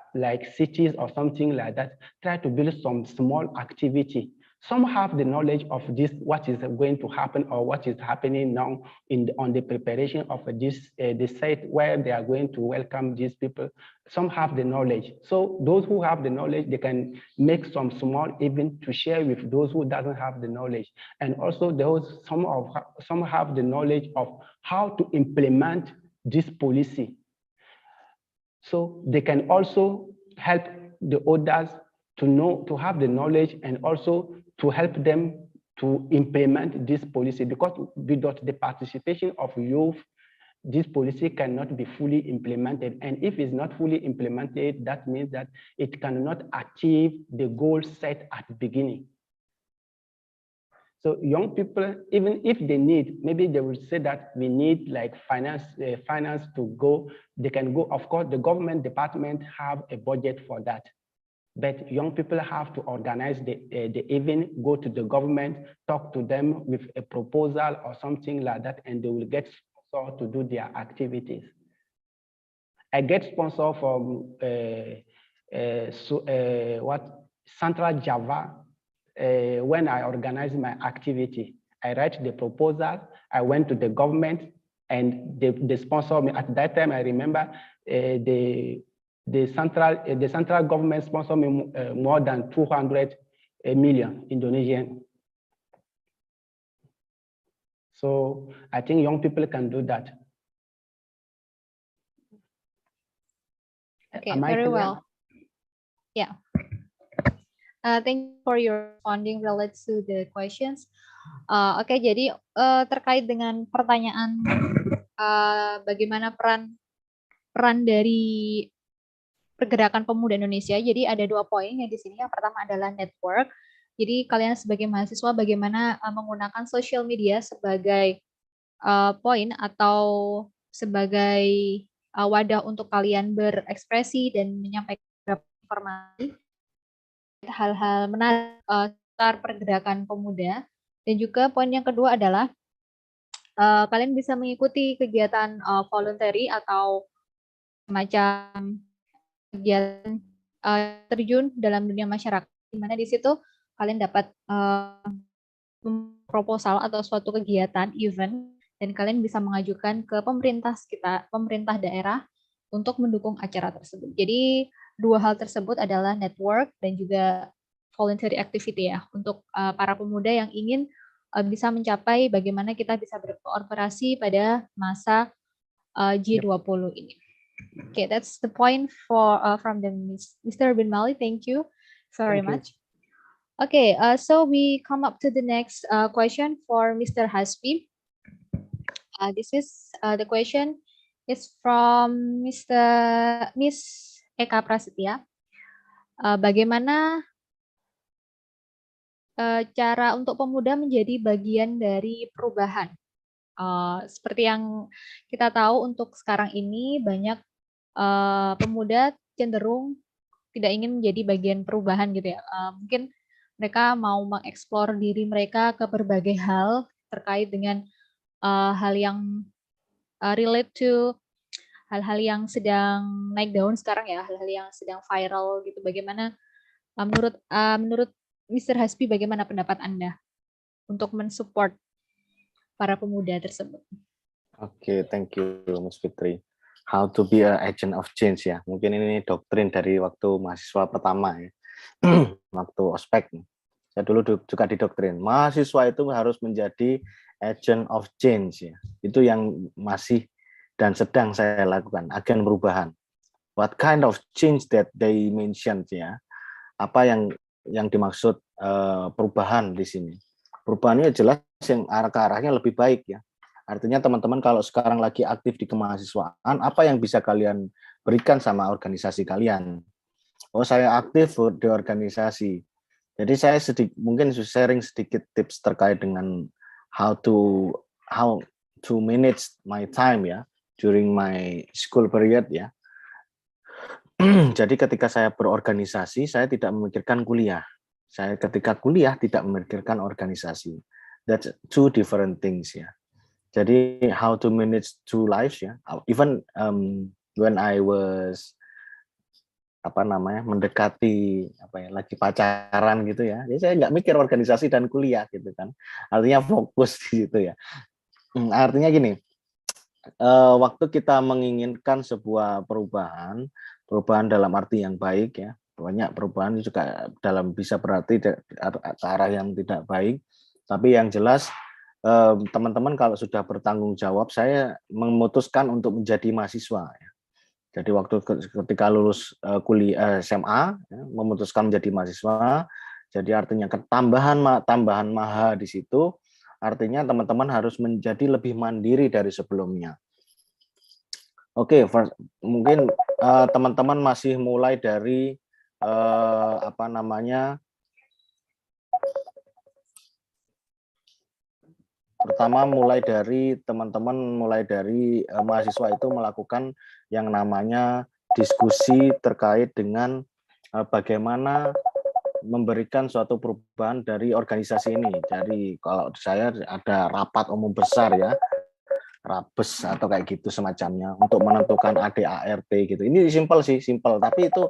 cities or something like that, try to build some small activity Some have the knowledge of this, what is going to happen or what is happening now on the preparation of this the site where they are going to welcome these people. Some have the knowledge. So those who have the knowledge, they can make some small event to share with those who doesn't have the knowledge. And also those some have the knowledge of how to implement this policy. So they can also help the others to have the knowledge and also to help them to implement this policy, because without the participation of youth, this policy cannot be fully implemented. And if it's not fully implemented, that means that it cannot achieve the goal set at the beginning. So young people, even if they need, maybe they will say that we need like finance to go, they can go. Of course, the government department have a budget for that. But young people have to organize the event, go to the government, talk to them with a proposal or something like that, and they will get sponsor to do their activities. I get sponsor from Central Java when I organize my activity. I write the proposal, I went to the government, and they sponsor me. At that time, I remember the central government sponsored me more than 200 million Indonesian. So I think young people can do that. Okay, very well. Yeah. Thank you for your responding related to the questions. Oke, jadi terkait dengan pertanyaan bagaimana peran dari pergerakan pemuda Indonesia. Jadi ada 2 poin yang di sini. Yang pertama adalah network. Jadi kalian sebagai mahasiswa bagaimana menggunakan social media sebagai poin atau sebagai wadah untuk kalian berekspresi dan menyampaikan informasi, hal-hal menarik seputar pergerakan pemuda. Dan juga poin yang kedua adalah kalian bisa mengikuti kegiatan voluntary atau semacam kegiatan terjun dalam dunia masyarakat, di mana di situ kalian dapat proposal atau suatu kegiatan event, dan kalian bisa mengajukan ke pemerintah daerah untuk mendukung acara tersebut. Jadi 2 hal tersebut adalah network dan juga voluntary activity ya, untuk para pemuda yang ingin bisa mencapai bagaimana kita bisa berkooperasi pada masa G20 ini. Okay, that's the point for from the Mr. Bin Mali. Thank you very much. Okay, so we come up to the next question for Mr. Hasbi. This is the question is from Miss Eka Prasetya. Bagaimana cara untuk pemuda menjadi bagian dari perubahan? Seperti yang kita tahu untuk sekarang ini banyak pemuda cenderung tidak ingin menjadi bagian perubahan gitu ya. Mungkin mereka mau mengeksplor diri mereka ke berbagai hal terkait dengan hal yang relate to hal-hal yang sedang naik daun sekarang ya, hal-hal yang sedang viral gitu. Bagaimana menurut Mr. Hasbi, bagaimana pendapat Anda untuk mensupport para pemuda tersebut? Oke, thank you Mas Fitri. How to be an agent of change ya. Mungkin ini doktrin dari waktu mahasiswa pertama ya. Waktu ospek. Saya dulu juga didoktrin. Mahasiswa itu harus menjadi agent of change ya. Itu yang masih dan sedang saya lakukan, agen perubahan. What kind of change that they mentioned ya. Apa yang dimaksud perubahan di sini. Perubahannya jelas yang arahnya lebih baik ya. Artinya teman-teman kalau sekarang lagi aktif di kemahasiswaan, apa yang bisa kalian berikan sama organisasi kalian? Oh, saya aktif di organisasi. Jadi saya mungkin sharing sedikit tips terkait dengan how to manage my time ya during my school period ya. Jadi ketika saya berorganisasi, saya tidak memikirkan kuliah. Saya ketika kuliah tidak memikirkan organisasi. That's 2 different things ya. Jadi how to manage 2 lives ya. Even when I was apa namanya, mendekati apa ya, lagi pacaran gitu ya. Jadi saya nggak mikir organisasi dan kuliah gitu kan. Artinya fokus di situ ya. Artinya gini, waktu kita menginginkan sebuah perubahan, perubahan dalam arti yang baik ya, banyak perubahan juga dalam bisa berarti ke arah yang tidak baik. Tapi yang jelas teman-teman kalau sudah bertanggung jawab, saya memutuskan untuk menjadi mahasiswa. Ya. Jadi waktu ketika lulus kuliah SMA, ya, memutuskan menjadi mahasiswa. Jadi artinya tambahan maha di situ, artinya teman-teman harus menjadi lebih mandiri dari sebelumnya. Oke, mungkin teman-teman masih mulai dari apa namanya? Pertama mulai dari mahasiswa itu melakukan yang namanya diskusi terkait dengan bagaimana memberikan suatu perubahan dari organisasi ini. Dari kalau saya ada rapat umum besar ya, rabes atau kayak gitu semacamnya untuk menentukan ADART gitu. Ini simpel, tapi itu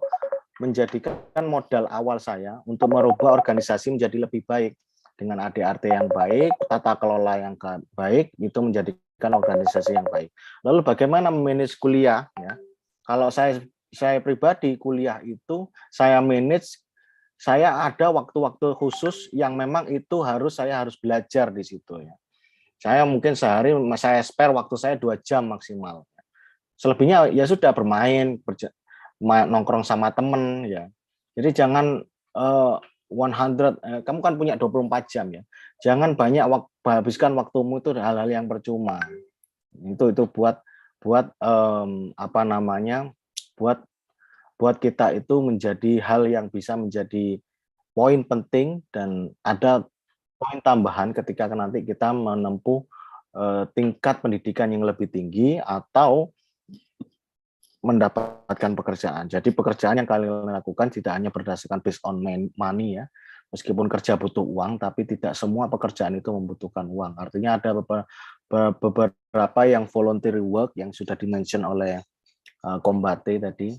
menjadikan modal awal saya untuk merubah organisasi menjadi lebih baik. Dengan ADART yang baik, tata kelola yang baik, itu menjadikan organisasi yang baik. Lalu bagaimana memanage kuliah? Ya? Kalau saya pribadi kuliah itu saya manage, saya ada waktu-waktu khusus yang memang itu saya harus belajar di situ ya. Saya mungkin sehari saya spare waktu saya 2 jam maksimal. Selebihnya ya sudah bermain, nongkrong sama temen ya. Jadi jangan 100, kamu kan punya 24 jam ya. Jangan banyak habiskan waktumu itu hal-hal yang percuma. Itu buat apa namanya? buat kita itu menjadi hal yang bisa menjadi poin penting dan ada poin tambahan ketika nanti kita menempuh tingkat pendidikan yang lebih tinggi atau mendapatkan pekerjaan. Jadi pekerjaan yang kalian lakukan tidak hanya berdasarkan based on money ya. Meskipun kerja butuh uang, tapi tidak semua pekerjaan itu membutuhkan uang. Artinya ada beberapa yang voluntary work yang sudah dimention oleh Kombate tadi.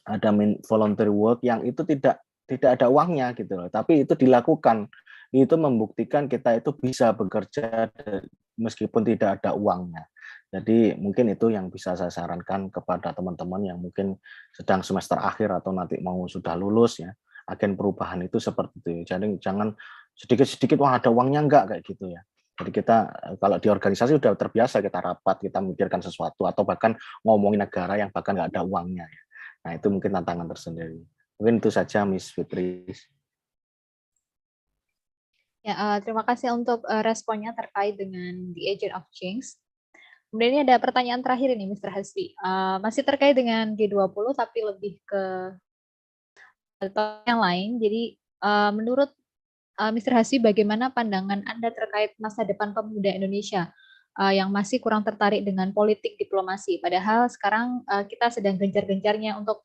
Ada voluntary work yang itu tidak ada uangnya gitu loh, tapi itu dilakukan. Itu membuktikan kita itu bisa bekerja meskipun tidak ada uangnya. Jadi mungkin itu yang bisa saya sarankan kepada teman-teman yang mungkin sedang semester akhir atau nanti mau sudah lulus ya. Agen perubahan itu seperti itu. Jadi jangan sedikit-sedikit wah ada uangnya enggak kayak gitu ya. Jadi kita kalau di organisasi sudah terbiasa kita rapat, kita memikirkan sesuatu atau bahkan ngomongin negara yang bahkan nggak ada uangnya ya. Nah, itu mungkin tantangan tersendiri. Mungkin itu saja Miss Fitri. Ya, terima kasih untuk responnya terkait dengan the agent of change. Kemudian ini ada pertanyaan terakhir ini, Mr. Hasbi. Masih terkait dengan G20, tapi lebih ke yang lain. Jadi, menurut Mr. Hasbi, bagaimana pandangan Anda terkait masa depan pemuda Indonesia yang masih kurang tertarik dengan politik diplomasi? Padahal sekarang kita sedang gencar-gencarnya untuk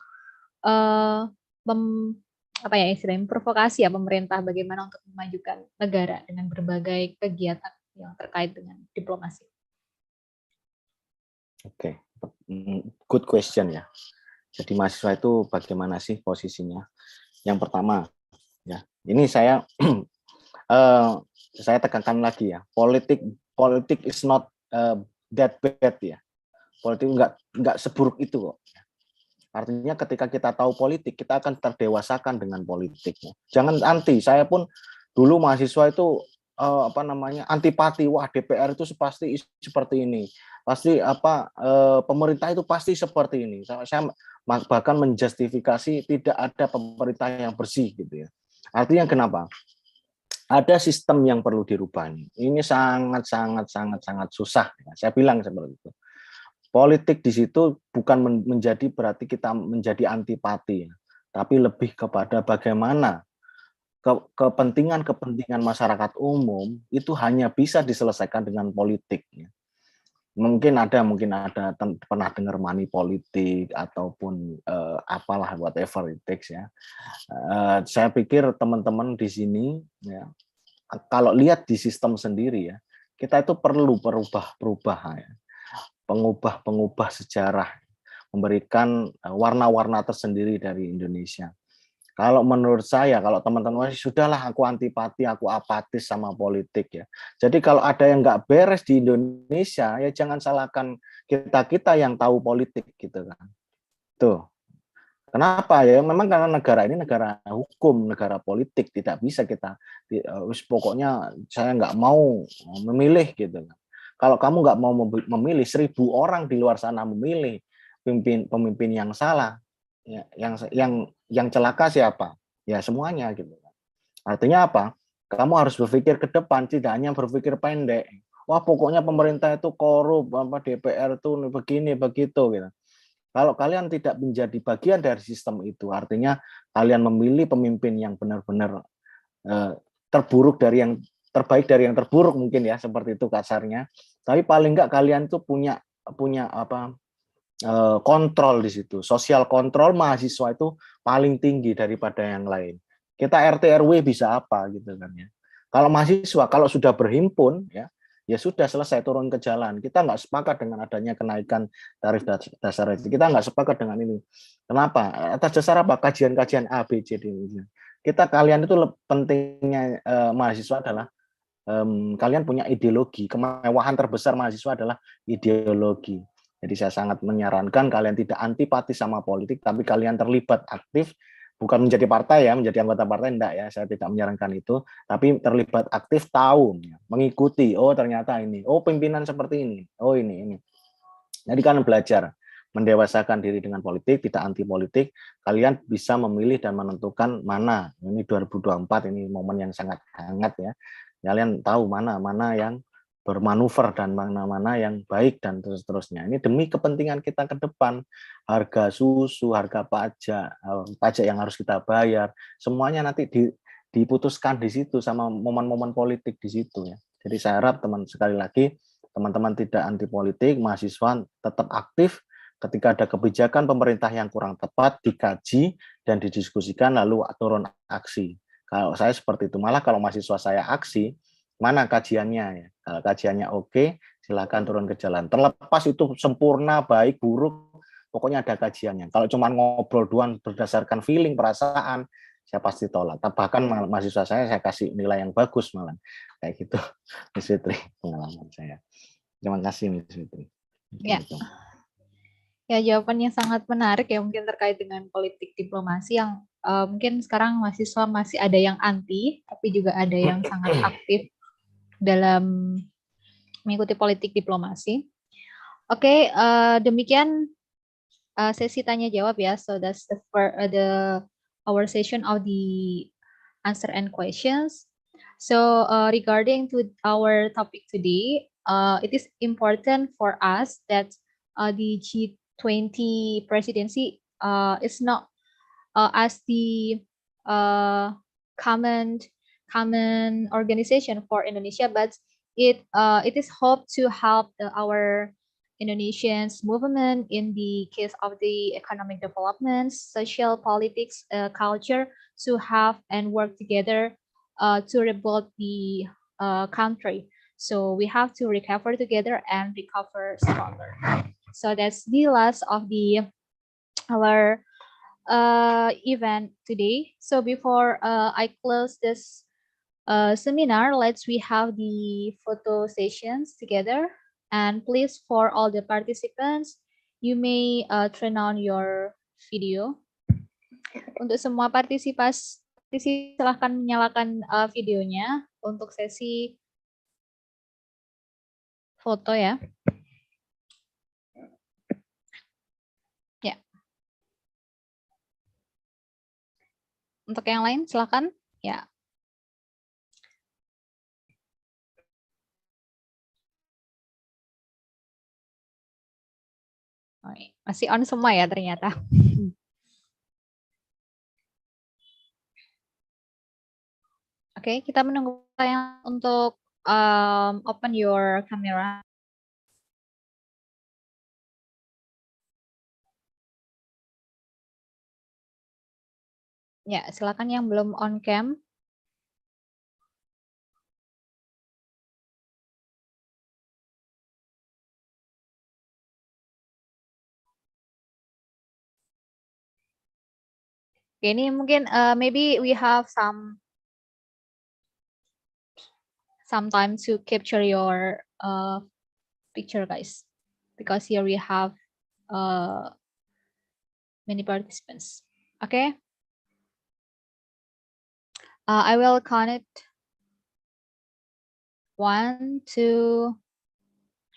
apa ya istilahnya provokasi ya pemerintah bagaimana untuk memajukan negara dengan berbagai kegiatan yang terkait dengan diplomasi. Oke, good question ya. Jadi mahasiswa itu bagaimana sih posisinya? Yang pertama, ya ini saya saya tekankan lagi ya, politik is not that bad ya. Politik nggak seburuk itu kok. Artinya ketika kita tahu politik, kita akan terdewasakan dengan politiknya. Jangan anti. Saya pun dulu mahasiswa itu apa namanya antipati. Wah DPR itu pasti seperti ini. Pasti pemerintah itu pasti seperti ini. Saya bahkan menjustifikasi tidak ada pemerintah yang bersih gitu ya. Artinya kenapa? Ada sistem yang perlu dirubah. Ini sangat susah. Saya bilang seperti itu. Politik di situ bukan menjadi berarti kita menjadi antipati, ya, tapi lebih kepada bagaimana kepentingan masyarakat umum itu hanya bisa diselesaikan dengan politik. Ya. Mungkin ada pernah dengar money politik ataupun apalah whatever it takes ya. Saya pikir teman-teman di sini ya, kalau lihat di sistem sendiri ya, kita itu perlu perubahan ya. Pengubah sejarah. memberikan warna-warna tersendiri dari Indonesia. Kalau menurut saya, kalau teman-teman sudahlah aku antipati, aku apatis sama politik ya. Jadi kalau ada yang nggak beres di Indonesia, ya jangan salahkan kita yang tahu politik gitu kan. Tuh. Kenapa ya? Memang karena negara ini negara hukum, negara politik, tidak bisa kita pokoknya saya nggak mau memilih gitu. Kalau kamu nggak mau memilih, 1.000 orang di luar sana memilih pemimpin yang salah, ya, yang celaka siapa? Ya semuanya gitu. Artinya apa? Kamu harus berpikir ke depan, tidak hanya berpikir pendek. Wah pokoknya pemerintah itu korup, DPR itu begini begitu gitu. Kalau kalian tidak menjadi bagian dari sistem itu, artinya kalian memilih pemimpin yang benar-benar terburuk dari yang terbaik dari yang terburuk mungkin ya, seperti itu kasarnya. Tapi paling enggak kalian tuh punya kontrol di situ. Sosial kontrol mahasiswa itu paling tinggi daripada yang lain. Kita RT RW bisa apa gitu kan ya. Kalau mahasiswa kalau sudah berhimpun ya sudah selesai, turun ke jalan. Kita nggak sepakat dengan adanya kenaikan tarif dasar itu. Kita nggak sepakat dengan ini. Kenapa? Atas dasar apa? Kajian-kajian A, B, C, D. Kalian itu pentingnya mahasiswa adalah kalian punya ideologi. Kemewahan terbesar mahasiswa adalah ideologi. Jadi saya sangat menyarankan kalian tidak antipati sama politik, tapi kalian terlibat aktif, bukan menjadi partai ya, menjadi anggota partai enggak ya, saya tidak menyarankan itu, tapi terlibat aktif, tahu, mengikuti, oh ternyata ini, oh pimpinan seperti ini, oh ini. Jadi kalian belajar mendewasakan diri dengan politik, tidak anti politik, kalian bisa memilih dan menentukan mana. Ini 2024 ini momen yang sangat hangat ya. Kalian tahu mana yang bermanuver dan mana yang baik dan seterusnya. Ini demi kepentingan kita ke depan. Harga susu, harga pajak yang harus kita bayar, semuanya nanti diputuskan di situ sama momen-momen politik di situ ya. Jadi saya harap sekali lagi teman-teman tidak anti politik, mahasiswa tetap aktif ketika ada kebijakan pemerintah yang kurang tepat dikaji dan didiskusikan lalu turun aksi. Kalau saya seperti itu, malah kalau mahasiswa saya aksi, mana kajiannya ya? Kalau kajiannya oke, silakan turun ke jalan. Terlepas itu sempurna, baik, buruk, pokoknya ada kajiannya. Kalau cuma ngobrol doang berdasarkan feeling, perasaan, saya pasti tolak. Bahkan mahasiswa saya kasih nilai yang bagus malah. Kayak gitu, Miss Fitri, pengalaman saya. Terima kasih, Miss Fitri. Ya. Ya, jawabannya sangat menarik ya, mungkin terkait dengan politik diplomasi yang mungkin sekarang mahasiswa masih ada yang anti, tapi juga ada yang sangat aktif dalam mengikuti politik diplomasi. Oke, demikian sesi tanya jawab ya. So that's our session of the answer and questions. So regarding to our topic today, it is important for us that the G20 presidency is not as the common organization for Indonesia, but it is hoped to help our Indonesians movement in the case of the economic development, social politics, culture, to have and work together to rebuild the country. So we have to recover together and recover stronger. So that's the last of our event today. So before I close this seminar, we have the photo sessions together. And please, for all the participants, you may turn on your video. Untuk semua partisipasi, silahkan menyalakan videonya untuk sesi foto ya. Ya. Untuk yang lain, silakan. Ya. Masih on semua ya ternyata. Oke, kita menunggu yang untuk open your camera. Ya, silakan yang belum on cam. Okay, ini mungkin maybe we have some time to capture your picture, guys, because here we have many participants. Okay, I will count it. 1, 2,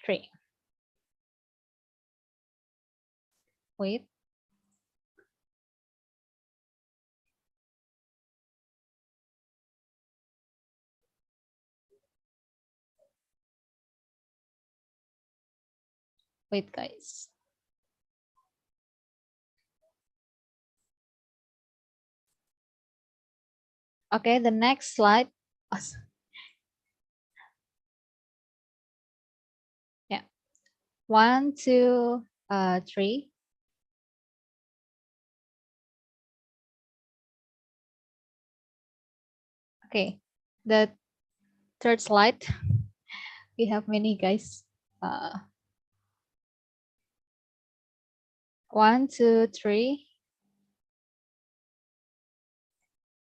3. Wait. Wait, guys. Okay, the next slide. Yeah. 1, 2, 3. Okay, the third slide. We have many, guys. 1, 2, 3.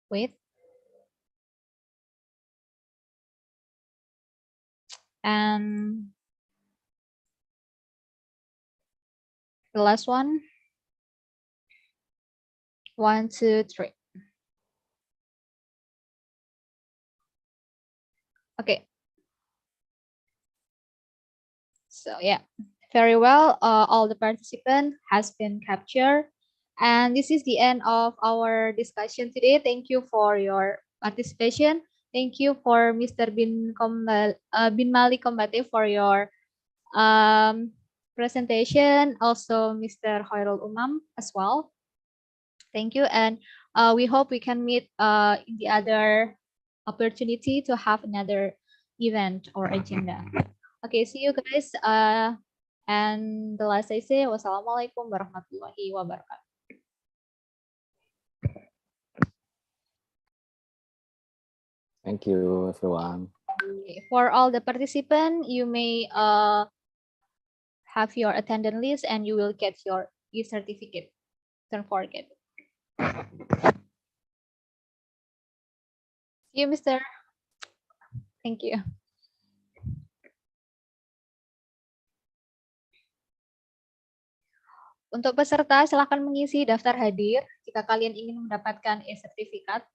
Wait. And the last one. 1, 2, 3. Okay. So yeah, very well. All the participant has been captured. And this is the end of our discussion today. Thank you for your participation. Thank you for Mr. Bin Mali Kombate for your presentation. Also, Mr. Hoirul Umam as well. Thank you. And we hope we can meet in the other opportunity to have another event or agenda. Okay, see you guys. And the last I say, wassalamualaikum warahmatullahi wabarakatuh. Thank you, everyone. Okay, for all the participants, you may have your attendance list and you will get your e-certificate. Don't forget. See you, Mr. Thank you. Untuk peserta, silakan mengisi daftar hadir jika kalian ingin mendapatkan e-sertifikat.